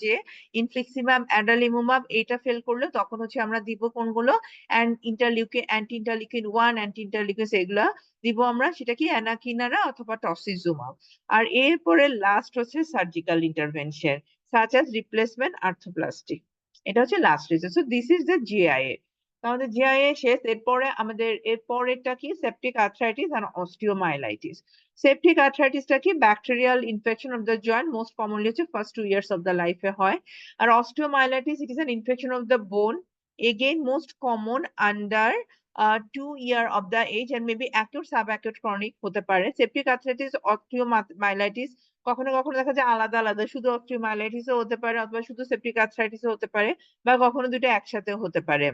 যে ইনফ্লিক্সিমাব, অ্যাডালিমুমাব এটা ফেল করলে তখন হচ্ছে আমরা দিব কোনগুলো? অ্যান্টি ইন্টারলিউকিন 1, অ্যান্টি ইন্টারলিউকিনস এগুলা দিব আমরা। সেটা কি? অ্যানাকিনারা অথবা টসিজুমাব। আর এরপরে লাস্ট হচ্ছে surgical intervention such as replacement arthroplasty. এটা হচ্ছে last reason. So this is the JIA. আমাদের জিআইএ শেষ। এরপরে আমাদের এরপরেরটা কি? Septic arthritis and osteomyelitis. Septic আর্থ্রাইটিসটা কি? Bacterial infection of the joint, most commonly হচ্ছে ফার্স্ট 2 ইয়ার্স অফ দ্য লাইফে হয়। আর osteomyelitis it is an infection of the bone, again most common under 2 year of the age and maybe acute subacute chronic হতে পারে। Septic arthritis, osteomyelitis কখনো কখনো দেখা যায় আলাদা আলাদা, শুধু অস্টিওমাইলাইটিস ও হতে পারে অথবা শুধু সেপটিক আর্থ্রাইটিস ও হতে পারে, বা কখনো ২ টা একসাথেও হতে পারে।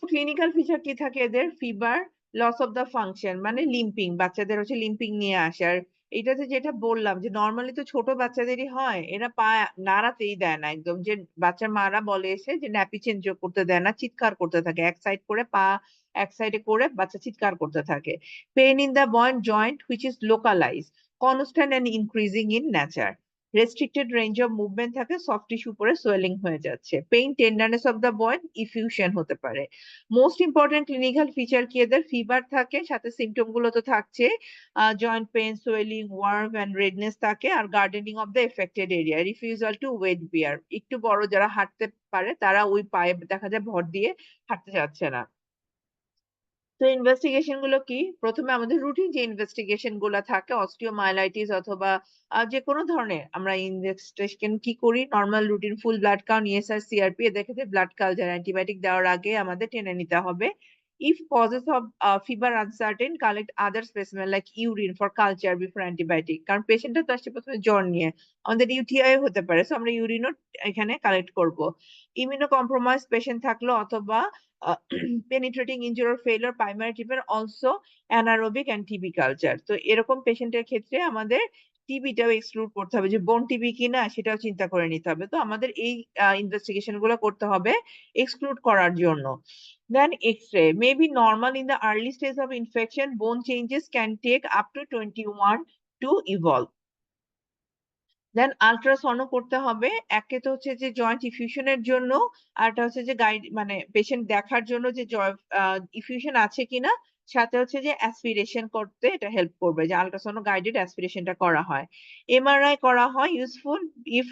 ক্লিনিক্যাল ফিচার কি থাকে এদের? Fever, loss of the function মানে লিম্পিং, বাচ্চাদের হচ্ছে লিম্পিং নিয়ে আসে। আর এইটাতে যেটা বললাম যে নরমালি তো ছোট বাচ্চাদেরই হয়, এরা পা নাড়াতেই দেয় না একদম, যে বাচ্চার মারা বলে এসে যে ন্যাপি চেঞ্জ করতে দেয় না, চিৎকার করতে থাকে। এক সাইড করে পা এক সাইডে করে বাচ্চা চিৎকার করতে থাকে। Pain in the joint which is localised, constant and increasing in nature. Restricted range of movement থাকে, সফট টিস্যু উপরে সোয়েলিং হয়ে যাচ্ছে, pain tenderness of the boil, effusion হতে পারে। মোস্ট ইম্পর্টেন্ট ক্লিনিক্যাল ফিচার কি এদের? ফিভার থাকে, সাথে সিমটম গুলো তো থাকছে, joint pain, swelling, warm and redness থাকে, আর gardening of the affected area, refusal to weight bear. একটু বড় যারা হাঁটতে পারে তারা ওই পায়ে দেখা যায় ভর দিয়ে হাঁটতে যাচ্ছে না। তো ইনভেস্টিগেশন গুলো কি? প্রথমে আমাদের রুটিন যে ইনভেস্টিগেশন গুলো থাকে, অস্টিওমাইলাইটিস অথবা যে কোনো ধরনের আমরা ইনভেস্টিগেশন কি করি? নরমাল রুটিন ফুল ব্লাড কাউন্ট, ইএসআর, সিআরপি এদের ক্ষেত্রে ব্লাড কালচার, অ্যান্টিবায়োটিক দেওয়ার আগে আমাদের টেনে নিতে হবে। If causes of fever uncertain, collect other specimen like urine for culture before antibiotic. কারণ পেশেন্টটা তো আসছে প্রথমে জ্বর নিয়ে, আমাদের ইউটিআই হতে পারে, সো আমরা ইউরিনও এখানে কালেক্ট করব। ইমিউনো কম্প্রোমাইজ পেশেন্ট থাকলো অথবা penetrating injury or failure primary treatment, also anaerobic and TB culture। তো এরকম পেশেন্টের ক্ষেত্রে আমাদের টিবিটাও এক্সক্লুড করতে হবে, যে বোন টিবি কিনা সেটাও চিন্তা করে নিতে হবে। তো আমাদের এই ইনভেস্টিগেশন গুলো করতে হবে এক্সক্লুড করার জন্য। Then X-ray may be normal in the early stage of infection, bone changes can take up to 21 to evolve. দেন আল্ট্রাসাউন্ডও করতে হবে। একে তো হচ্ছে যে জয়েন্ট ইফিউশনের জন্য, আরেকটা হচ্ছে যে গাইড মানে পেশেন্ট দেখার জন্য যে ইফিউশন আছে কিনা, সাথে হচ্ছে যে অ্যাসপিরেশন করতে এটা হেল্প করবে, যে আল্ট্রাসাউন্ড গাইডেড অ্যাসপিরেশনটা করা হয়। এমআরআই করা হয় useful if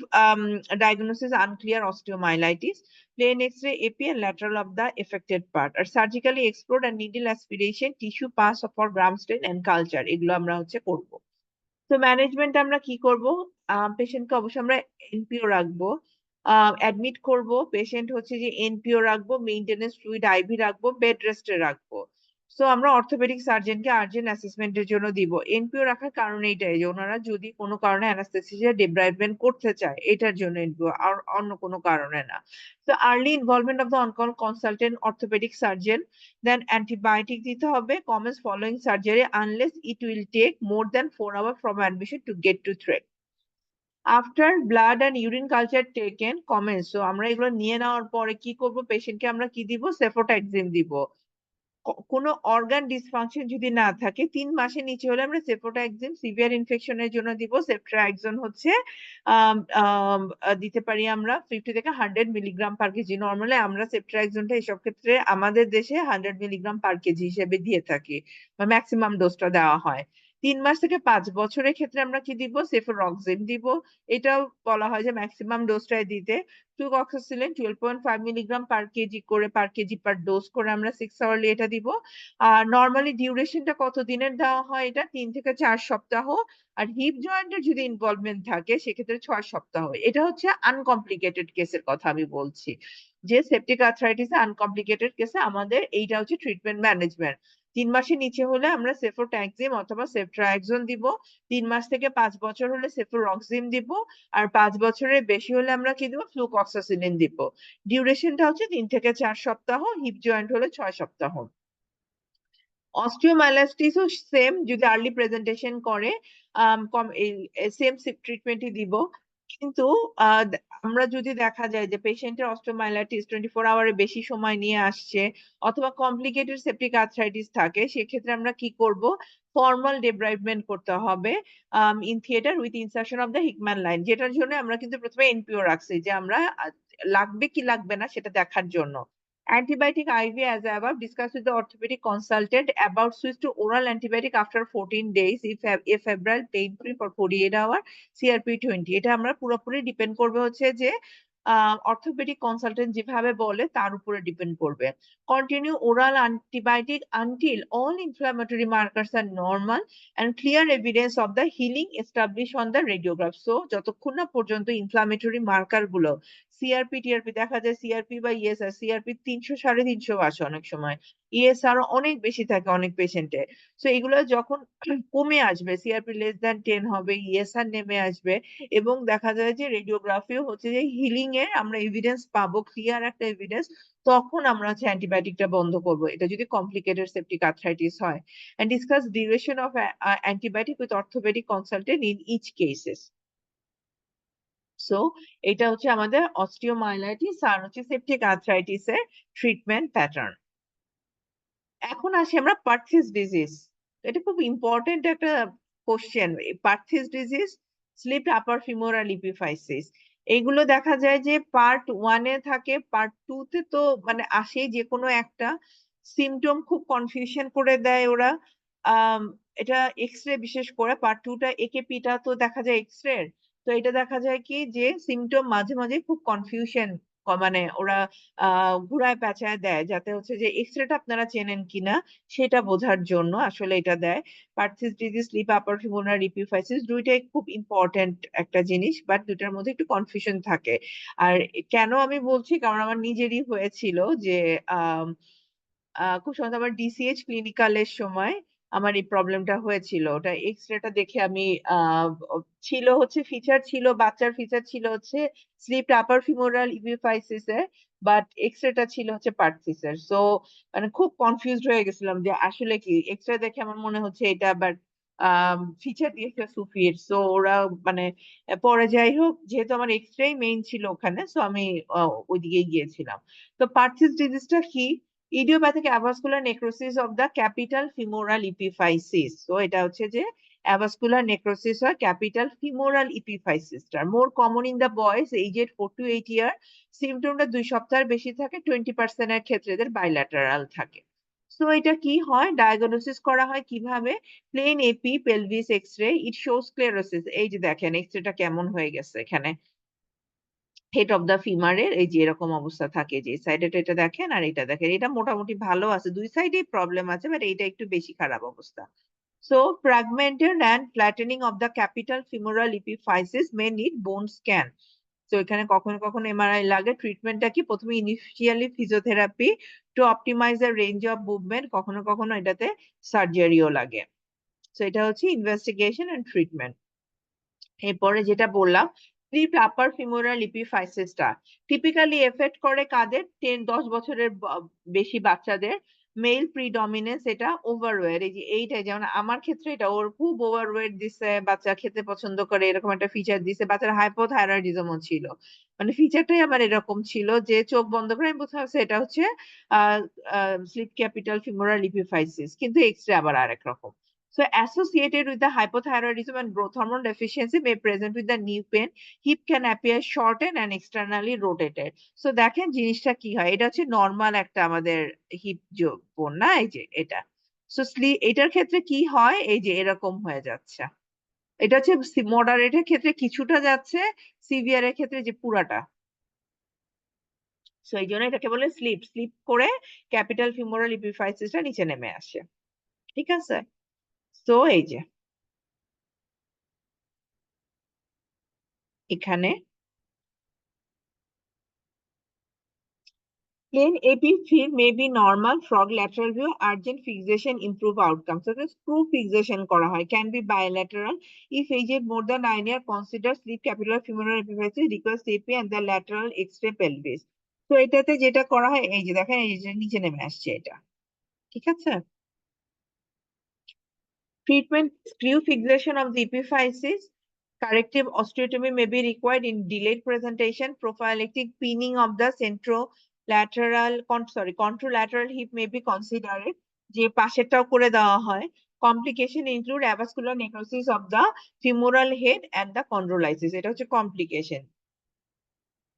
diagnosis unclear osteomyelitis, plain X-ray, AP and lateral of the affected part, আর surgically explore and needle aspiration, tissue pass for Gram stain and culture, এগুলো আমরা হচ্ছে করব। তো ম্যানেজমেন্ট আমরা কি করব? পেশেন্টকে অবশ্যই আমরা এনপিও রাখবো, অ্যাডমিট করব, পেশেন্ট হচ্ছে যে এনপিও রাখবো, মেইনটেনেন্স ফ্লুইড আইভি রাখবো, বেড রেস্টে রাখবো। সো আমরা অর্থোপেডিক সার্জনকে আর্জেন্ট অ্যাসেসমেন্টের জন্য দিব। এনপিও রাখার কারণ এইটাই যে ওনারা যদি কোনো কারণে অ্যানাস্থেসিয়া ডিব্রাইভমেন্ট করতে চায়, এটার জন্য এনপিও, আর অন্য কোনো কারণে না। তো early involvement of the on call consultant orthopaedic surgeon, then antibiotic দিতে হবে, commence following surgery unless it will take more than 4 hours from admission to get to threat. After blood and urine culture taken, commence, so আমরা এগুলো নিয়ে নেওয়ার পরে কি করব? পেশেন্টকে আমরা কি দিব? সেফোটাক্সিম দিব। কোনো অর্গান ডিসফাংশন যদি না থাকে, ৩ মাসের নিচে হলে আমরা সেফোটাক্সিম সিভিয়ার ইনফেকশনের জন্য দিব। সেফট্রাক্সন হচ্ছে আম আম দিতে পারি আমরা 50 থেকে 100 মিলিগ্রাম পার কেজি। নরমালি আমরা সেফট্রাক্সনটা এসব ক্ষেত্রে আমাদের দেশে 100 মিলিগ্রাম পার কেজি হিসেবে দিয়ে থাকি, বা মেক্সিমাম ডোজটা দেওয়া হয়। ৩ মাস থেকে ৫ বছরের ক্ষেত্রে আমরা কি দিব? সেফোরক্সিম দিব। এটাও বলা হয় যে মেক্সিমাম ডোজটাই দিতে। ফ্লুকক্সাসিলিন 12.5 মিলিগ্রাম পার কেজি করে, পার কেজি পার ডোজ করে আমরা 6 আওয়ারলি এটা দিব। আর নরমালি ডিউরেশনটা কত দিনের দেওয়া হয়? এটা ৩ থেকে ৪ সপ্তাহ। আর হিপ জয়েন্টের যদি ইনভলভমেন্ট থাকে সেক্ষেত্রে ৬ সপ্তাহ। এটা হচ্ছে আনকমপ্লিকেটেড কেসের কথা আমি বলছি। যে সেপটিক আর্থ্রাইটিস এ আনকমপ্লিকেটেড কেসে আমাদের এইটা হচ্ছে ট্রিটমেন্ট ম্যানেজমেন্ট। ৩ মাসের নিচে হলে আমরা সেফোট্যাক্সিম অথবা সেফট্রাক্সন দিব। ৩ মাস থেকে ৫ বছর হলে সেফোরক্সিম দিব। আর ৫ বছরের বেশি হলে আমরা কি দিব? ফ্লুকক্সাসিলিন দিব। ডিউরেশনটা হচ্ছে ৩ থেকে ৪ সপ্তাহ, হিপ জয়েন্ট হলে ৬ সপ্তাহ। অস্টিওমাইলাইটিসও সেম, যদি আর্লি প্রেজেন্টেশন করে এই সেম ট্রিটমেন্টই দিব। কিন্তু আমরা যদি দেখা যায় যে পেশেন্টের অস্টিওমাইলাইটিস 24 আওয়ারের বেশি সময় নিয়ে আসছে, অথবা কমপ্লিকেটেড সেপটিক আর্থ্রাইটিস থাকে, সেক্ষেত্রে আমরা কি করব? ফর্মাল ডেব্রাইভমেন্ট করতে হবে in theatre with insertion of the Hickman line, যেটার জন্য আমরা কিন্তু প্রথমে এনপিও রাখছি, যে আমরা লাগবে কি লাগবে না সেটা দেখার জন্য। Antibiotic IV as above, discuss with the orthopedic consultant about switch to oral antibiotic after 14 days if febrile pain free for 48 hour, CRP 20। এটা আমরা পুরোপুরি ডিপেন্ড করবে হচ্ছে যে অর্থোপেডিক কনসালটেন্ট যেভাবে বলে তার উপরে ডিপেন্ড করবে। Continue oral antibiotic until all inflammatory markers are normal and clear evidence of the healing established on the radiograph। So যতক্ষণ না পর্যন্ত ইনফ্লামেটরি মার্কার গুলো, সিআরপি টিআরপি দেখা যায়, সিআরপি বা ইএসআর, সিআরপি ৩০০ ৩৫০ আসে অনেক সময়, ইএসআর অনেক বেশি থাকে অনেক পেশেন্টে। সো এগুলো যখন কমে আসবে, সিআরপি লেস দ্যান 10 হবে, ইএসআর নেমে আসবে, এবং দেখা যায় যে রেডিওগ্রাফিও হচ্ছে যে হিলিং এর আমরা এভিডেন্স পাবো, ক্লিয়ার একটা এভিডেন্স, তখন আমরা হচ্ছে অ্যান্টিবায়োটিকটা বন্ধ করব, এটা যদি কমপ্লিকেটেড সেপটিক আর্থ্রাইটিস হয়। And discuss duration of antibiotic with orthopaedic consultant in each cases. So এটা হচ্ছে আমাদের অস্টিওমাইলাইটিস আর হচ্ছে সেপটিক আর্থ্রাইটিস এর ট্রিটমেন্ট প্যাটার্ন। এখন আসি আমরা পার্থিস ডিজিজ। এটা খুব ইম্পর্টেন্ট একটা question. Perthes disease slip upper femoral epiphysis. এগুলো দেখা যায় যে পার্ট 1 এ থাকে, পার্ট 2 তে তো মানে আসেই যেকোনো একটা। সিম্পটম খুব কনফিউশন করে দেয় ওরা। আম এটা এক্স-রে বিশেষ করে পার্ট 2 টা একেপি টা তো দেখা যায় এক্স-রে। তো এটা দেখা যায় কি যে সিম্পটম মাঝে, মাঝে খুব কনফিউশন মানে ওরা আ ঘুরায় পেঁচায় দেয় যাতে হচ্ছে যে এক্স-রে টা আপনারা চেনেন কিনা সেটা বোঝার জন্য আসলে এটা দেয়। পারথিস ডিজিজ, স্লিপ আপার ফিমোনাল এপিফাইসিস ২ টাই খুব ইম্পোর্টেন্ট একটা জিনিস। বাট ২ টার মধ্যে একটু কনফিউশন থাকে। আর কেন আমি বলছি? কারণ আমার নিজেরই হয়েছিল যে আম খুব সম্ভবত আমার ডিসিএইচ ক্লিনিক্যাল এর সময় আমার এই প্রবলেমটা হয়েছিল। ওটা এক্স-রে টা দেখে আমি আ অ ছিল হচ্ছে ফিচার ছিল বাচ্চার ফিচার ছিল হচ্ছে স্লিপ আপার ফিমোরাল ইপিফাইসিস এর, বাট এক্স-রে টা ছিল হচ্ছে পারথিস এর। সো মানে খুব কনফিউজড হয়ে গেছিলাম যে আসলে কি? এক্স-রে দেখে আমার মনে হচ্ছে এটা, বাট ফিচার দিয়েছে সুফির। সো ওরা মানে পরে যাই হোক যেহেতু আমার এক্স-রেই মেইন ছিল ওখানে, সো আমি ওইদিকেই গিয়েছিলাম। তো পারথিস ডিজিজটা কি? Idiopathic avascular necrosis of the capital femoral epiphysis. তো এটা হচ্ছে যে অ্যাভাসকুলার নেক্রোসিস হয় ক্যাপিটাল ফিমোরাল ইপিফাইসিসটা। More common in the boys aged 4 to 8 year. সিম্পটমটা ২ সপ্তাহের বেশি থাকে। 20% এর ক্ষেত্রে এদের বাইল্যাটারাল থাকে। সো এটা কি হয়? ডায়াগনোসিস করা হয় কিভাবে? Plain AP pelvis X-ray, it shows sclerosis. এই যে দেখেন এক্স-রেটা কেমন হয়ে গেছে এখানে। হেড অফ দ্য ফিমারের এই যে এরকম অবস্থা থাকে যে সাইডে এটা দেখেন আর এটা দেখেন। এটা মোটামুটি ভালো আছে। ২ সাইডেই প্রবলেম আছে, বাট এইটা একটু বেশি খারাপ অবস্থা। So fragmented and flattening of the capital femoral epiphysis may need bone scan. So এখানে কখনো, কখনো এমআরআই লাগে। ট্রিটমেন্টটা কি? ১ম এ initially physiotherapy to optimise the range of movement. কখনো, কখনো এটাতে সার্জারিও লাগে। সো এটা হচ্ছে ইনভেস্টিগেশন অ্যান্ড ট্রিটমেন্ট। এরপরে যেটা বললাম, slip upper femoral ইপিফাইসিসটা typically effect করে কাদের? ১০ বছরের বেশি বাচ্চাদের। মেল প্রিডমিনেন্স এটা ওভারওয়েট। এই যে এইটাই যেমন আমার ক্ষেত্রে এটা ওর খুব ওভারওয়েট দিছে, বাচ্চা খেতে পছন্দ করে এরকম একটা ফিচার দিছে। বাচ্চার হাইপোথাইরয়েডিজম ও ছিল। মানে ফিচারটাই আমার এরকম ছিল যে চোখ বন্ধ করে আমি বুঝতে পারছি এটা হচ্ছে আ আ স্লিপ ক্যাপিটাল ফিমোরাল ইপিফাইসিস। কিন্তু এক্স-রে আবার আরেক রকম। So associated with the hypothyroidism and growth hormone deficiency may present with the knee pain. Hip can appear shortened and externally rotated. So দেখেন জিনিসটা কি হয়? এটা হচ্ছে নরমাল একটা আমাদের হিপ বোন না? এই যে এটা। সো এটার ক্ষেত্রে কি হয়? এই যে এরকম হয়ে যাচ্ছে। এটা হচ্ছে মডারেট এর ক্ষেত্রে কিছুটা যাচ্ছে, সিভিয়ার এর ক্ষেত্রে যে পুরাটা। সো এইজন্য এটাকে বলে স্লিপ। স্লিপ করে ক্যাপিটাল ফিমোরাল ইপিফাইসিস টা নিচে নেমে আসে। ঠিক আছে? সো এই যে এখানে Plain AP feed may be normal, frog lateral view, urgent fixation, improve outcome. So the screw fixation করা হয়, can be bilateral. If aged more than 9 years, consider sleep capitular femoral epiphysis, request AP and the lateral X-ray pelvis. তো এটাতে যেটা করা হয় এই যে দেখেন এই যে নিচে নেমে আসছে এটা। ঠিক আছে? Treatment screw fixation of the epiphysis. Corrective osteotomy may be required in delayed presentation. Prophylactic pinning of the contralateral hip may be considered. যে পাশেরটাও করে দেওয়া হয়। Complication include avascular necrosis of the femoral head and the chondrolysis. এটা হচ্ছে complication.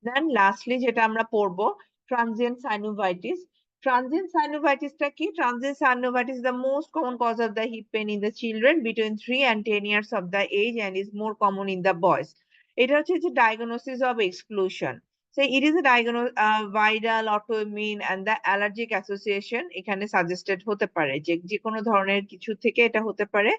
Then lastly যেটা আমরা পড়বো transient synovitis. Transient synovitis টা কি? Transient synovitis is the most common cause of the hip pain in the children between 3 and 10 years of the age and is more common in the boys. এটা হচ্ছে যে diagnosis of exclusion. So it is a viral, autoimmune and the allergic association এখানে suggested হতে পারে যে যেকোনো ধরনের কিছু থেকে এটা হতে পারে।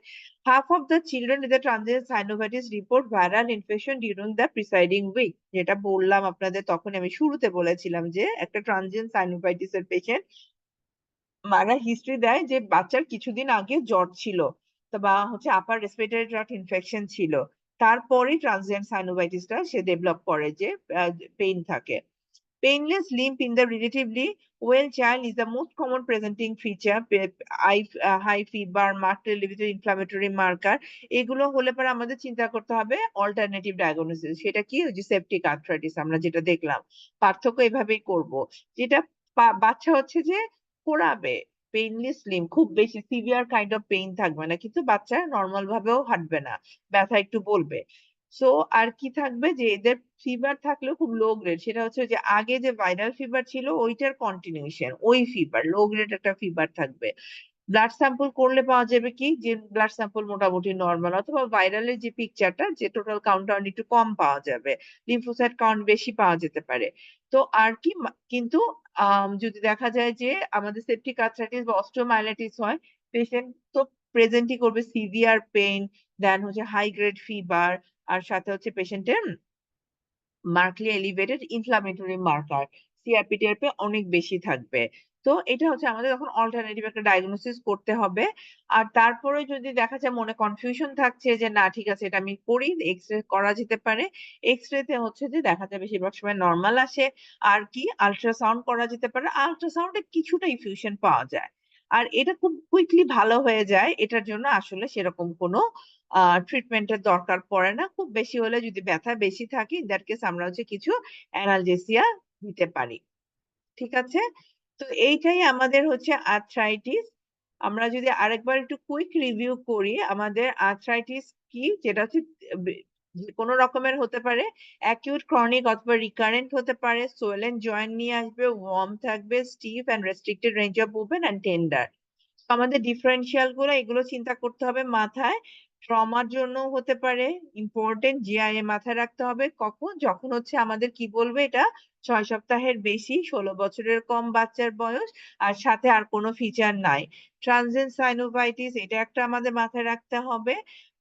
Half of the children with the transient synovitis report viral infection during the preceding week. যেটা বললাম আপনাদের তখন আমি শুরুতে বলেছিলাম যে একটা ট্রানজিয়েন্ট সাইনোভাইটিস এর পেশেন্ট মারা হিস্ট্রি দেয় যে বাচ্চার কিছুদিন আগে জ্বর ছিল বা হচ্ছে আপার রেসপিরেটরি ট্র্যাক্ট ইনফেকশন ছিল, তারপরেই ট্রানজিয়েন্ট সাইনোভাইটিসটা সে ডেভেলপ করে যে পেইন থাকে। Painless limp in the relatively well child is the most common presenting feature. High fever, marked elevated inflammatory marker. এগুলো হলে পরে আমাদের চিন্তা করতে হবে অল্টারনেটিভ ডায়াগনোসিস। সেটা কি? ওই যে সেপটিক আর্থ্রাইটিস আমরা যেটা দেখলাম। পার্থক্য এভাবেই করব। যেটা বাচ্চা হচ্ছে যে পোড়াবে, পেইনলেস লিম্ব, খুব বেশি সিভিয়ার কাইন্ড অফ পেইন থাকবে না। কিন্তু বাচ্চা নরমাল ভাবেও হাঁটবে না। ব্যথা একটু বলবে। সো আর কি থাকবে যে এদের ফিভার থাকলেও খুব লো গ্রেড, সেটা হচ্ছে যে আগে যে ভাইরাল ফিভার ছিল ওইটার কন্টিনিউশন, ওই ফিভার লো গ্রেড একটা ফিভার থাকবে। ব্লাড স্যাম্পল করলে পাওয়া যাবে কি যে ব্লাড স্যাম্পল মোটামুটি নর্মাল, অথবা ভাইরালের যে পিকচারটা যে টোটাল কাউন্ট একটু কম পাওয়া যাবে, লিম্ফোসাইট কাউন্ট বেশি পাওয়া যেতে পারে। তো আর কি কিন্তু যদি দেখা যায় যে আমাদের সেপটিক আর্থ্রাইটিস বা অস্টিওমাইলাইটিস হয়, পেশেন্ট তো প্রেজেন্টই করবে সিভিয়ার পেইন, দেন হচ্ছে হাই গ্রেড ফিভার, আর সাথে হচ্ছে পেশেন্টের markedly elevated inflammatory marker, CRP-TRP অনেক বেশি থাকবে। তো এটা হচ্ছে আমাদের তখন অল্টারনেটিভ একটা ডায়াগনোসিস করতে হবে। আর তারপরে যদি দেখা যায় মনে কনফিউশন থাকছে যে না ঠিক আছে এটা আমি করি, এক্স-রে করা যেতে পারে। এক্স-রে তে হচ্ছে যে দেখা যায় বেশিরভাগ সময় নরমাল আসে। আর কি আল্ট্রাসাউন্ড করা যেতে পারে। আল্ট্রাসাউন্ডে কিছুটা ইনফিউশন পাওয়া যায়। আর এটা খুব কুইকলি ভালো হয়ে যায়। এটার জন্য আসলে সেরকম কোনো ট্রিটমেন্ট এর দরকার পড়ে না। খুব বেশি হলে যদি ব্যথা বেশি থাকে in that case আমরা হচ্ছে কিছু অ্যানালজেসিয়া দিতে পারি। ঠিক আছে? তো এইটাই আমাদের হচ্ছে আর্থ্রাইটিস। আমরা যদি আরেকবার একটু কুইক রিভিউ করি আমাদের আর্থ্রাইটিস কি, যেটা হচ্ছে বে যেকোনো রকমের হতে পারে। অ্যাকিউট, ক্রনিক অথবা রিকারেন্ট হতে পারে। সোয়েলেন জয়েন্ট নিয়ে আসবে, ওয়ার্ম থাকবে, stiff and restricted range of movement and tender. আমাদের ডিফারেনশিয়াল গুলো এগুলো চিন্তা করতে হবে মাথায়। ট্রমার জন্য হতে পারে ইম্পোর্টেন্ট, জিআইএ মাথায় রাখতে হবে। কখন? যখন হচ্ছে আমাদের কি বলবে এটা ৬ সপ্তাহের বেশি, ১৬ বছরের কম বাচ্চার বয়স, আর সাথে আর কোনো ফিচার নাই। ট্রানজিয়েন্ট সাইনোভাইটিস এটা একটা আমাদের মাথায় রাখতে হবে।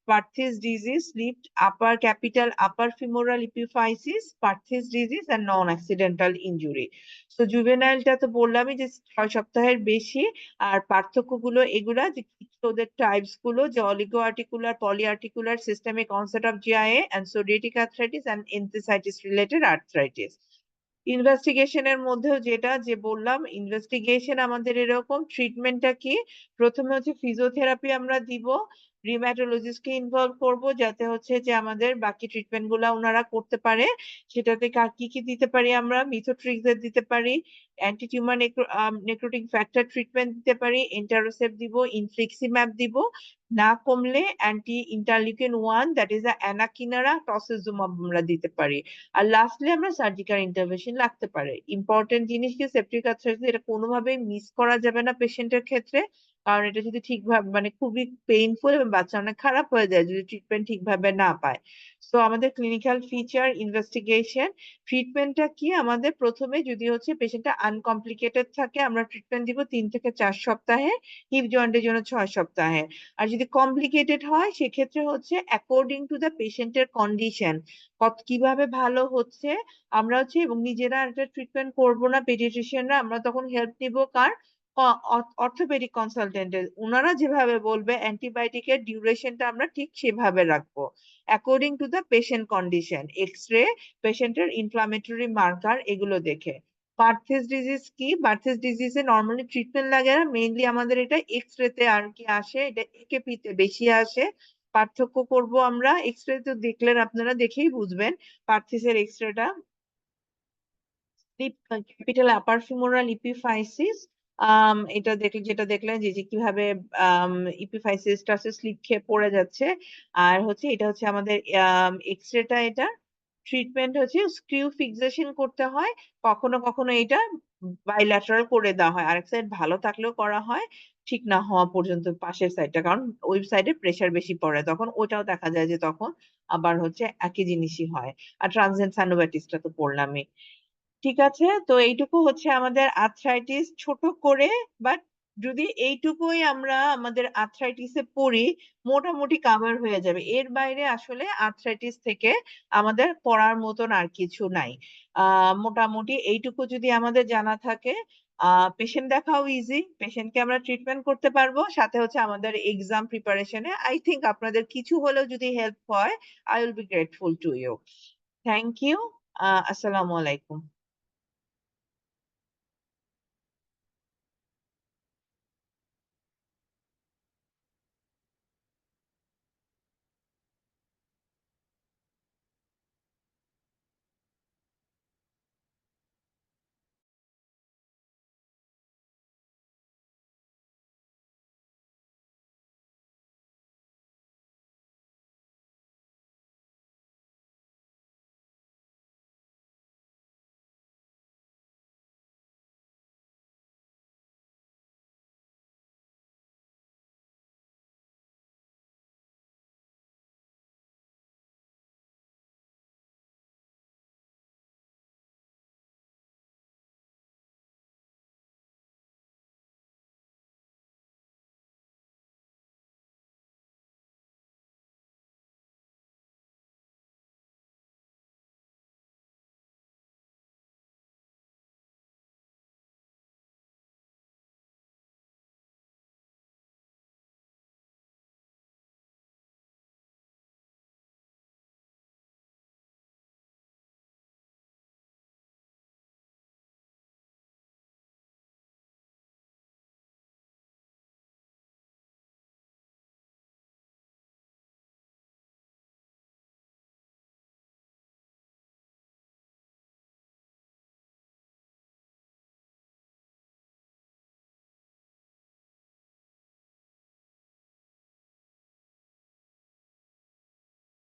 Perthes disease, slip upper capital upper femoral epiphysis, Perthes disease and non accidental injury. তো জুভেনাইলটা তো বললামই যে ৬ সপ্তাহের বেশি। আর পার্থক্যগুলো এগুলা যে কিছু ওদের টাইপস গুলো যে oligoarticular, polyarticular, systemic onset of JIA and psoriatic arthritis and enthesitis related arthritis. Investigation এর মধ্যেও যেটা যে বললাম, ইনভেস্টিগেশন আমাদের এরকম, ট্রিটমেন্টটা কি? প্রথমে হচ্ছে ফিজিওথেরাপি আমরা দিব। রিউমাটোলজিস্ট কে ইনভলভ করব যাতে হচ্ছে যে আমাদের বাকি ট্রিটমেন্ট গুলা উনারা করতে পারে। সেটাতে কি দিতে পারি আমরা? মিথোট্রিক্সেট দিতে পারি, anti tumour necrotic factor treatment দিতে পারি, এন্টারোসেপ্ট দিব, ইনফ্লিক্সিম্যাব দিব। না কমলে অ্যান্টি ইন্টারলিউকিন 1 দ্যাট ইজ অ্যানাকিনারা, টসিলজুমাব আমরা দিতে পারি। আর লাস্টলি আমরা সার্জিক্যাল ইন্টারভেনশন লাগতে পারে। ইম্পোর্টেন্ট জিনিস কি সেপটিক আর্থ্রাইটিস এটা কোনোভাবেই মিস করা যাবে না পেশেন্টের ক্ষেত্রে। কারণ এটা যদি ঠিকভাবে মানে খুবই পেইনফুল এবং বাচ্চা অনেক খারাপ হয়ে যায় যদি ট্রিটমেন্ট ঠিকভাবে না পায়। সো আমাদের ক্লিনিক্যাল ফিচার, ইনভেস্টিগেশন, ট্রিটমেন্টটা কি আমাদের প্রথমে যদি হচ্ছে পেশেন্টটা আনকমপ্লিকেটেড থাকে আমরা ট্রিটমেন্ট দিব ৩ থেকে ৪ সপ্তাহে, হিপ জয়েন্টের জন্য ৬ সপ্তাহে। আর যদি কমপ্লিকেটেড হয় সেক্ষেত্রে হচ্ছে অ্যাকর্ডিং টু দ্য পেশেন্টের কন্ডিশন কিভাবে ভালো হচ্ছে আমরা হচ্ছে এবং নিজেরা একটা ট্রিটমেন্ট করব না পেডিয়াট্রিশিয়ানরা, আমরা তখন হেল্প নিব কার? অর্থোপেডিক কনসালটেন্টের। উনারা যেভাবে বলবে অ্যান্টিবায়োটিকের ডিউরেশনটা আমরা ঠিক সেভাবে রাখবো according to the patient condition, X-ray, পেশেন্টের ইনফ্লামেটরি মার্কার এগুলো দেখে। বার্থেস ডিজিজ কি? বার্থেস ডিজিজে নরমালি ট্রিটমেন্ট লাগে না, মেইনলি আমাদের এটা এক্স-রে তে আর কি আসে, এটা একেপি তে বেশি আসে। পার্থক্য করব আমরা, এক্স-রে তো দেখলেন আপনারা, দেখেই বুঝবেন পার্থিসের এক্স-রেটা। ক্যাপিটাল আপার ফিমোরাল ইপিফাইসিস, এটা দেখলে যেটা দেখলেন যে কিভাবে ইপিফাইসিসটা স্লিপ খেয়ে পড়ে যাচ্ছে। আর হচ্ছে এটা হচ্ছে আমাদের এক্স-রেটা, এটা ট্রিটমেন্ট হচ্ছে স্ক্রিউ ফিক্সেশন করতে হয়। কখনো কখনো এটা বাইল্যাটারাল করে দেওয়া হয়, আরেক সাইড ভালো থাকলেও করা হয় ঠিক না হওয়া পর্যন্ত পাশের সাইডটা, কারণ ওই সাইডে প্রেসার বেশি পড়ে তখন ওইটাও দেখা যায় যে তখন আবার হচ্ছে একই জিনিসই হয়। আর ট্রানজিয়েন্ট সাইনোভাইটিসটা তো পড়লামই। ঠিক আছে? তো এইটুকু হচ্ছে আমাদের আর্থ্রাইটিস ছোট করে, বাট যদি এইটুকুই আমরা আমাদের আর্থ্রাইটিস এ পড়ি মোটামুটি কভার হয়ে যাবে। এর বাইরে আসলে আর্থ্রাইটিস থেকে আমাদের পড়ার মতন আর কিছু নাই। আ মোটামুটি এইটুকু যদি আমাদের জানা থাকে আ পেশেন্ট দেখাও ইজি। পেশেন্টকে আমরা ট্রিটমেন্ট করতে পারবো। সাথে হচ্ছে আমাদের exam preparation A I think আপনাদের কিছু হলেও যদি হেল্প হয় I will be grateful to you. Thank you. আসসালামু আলাইকুম।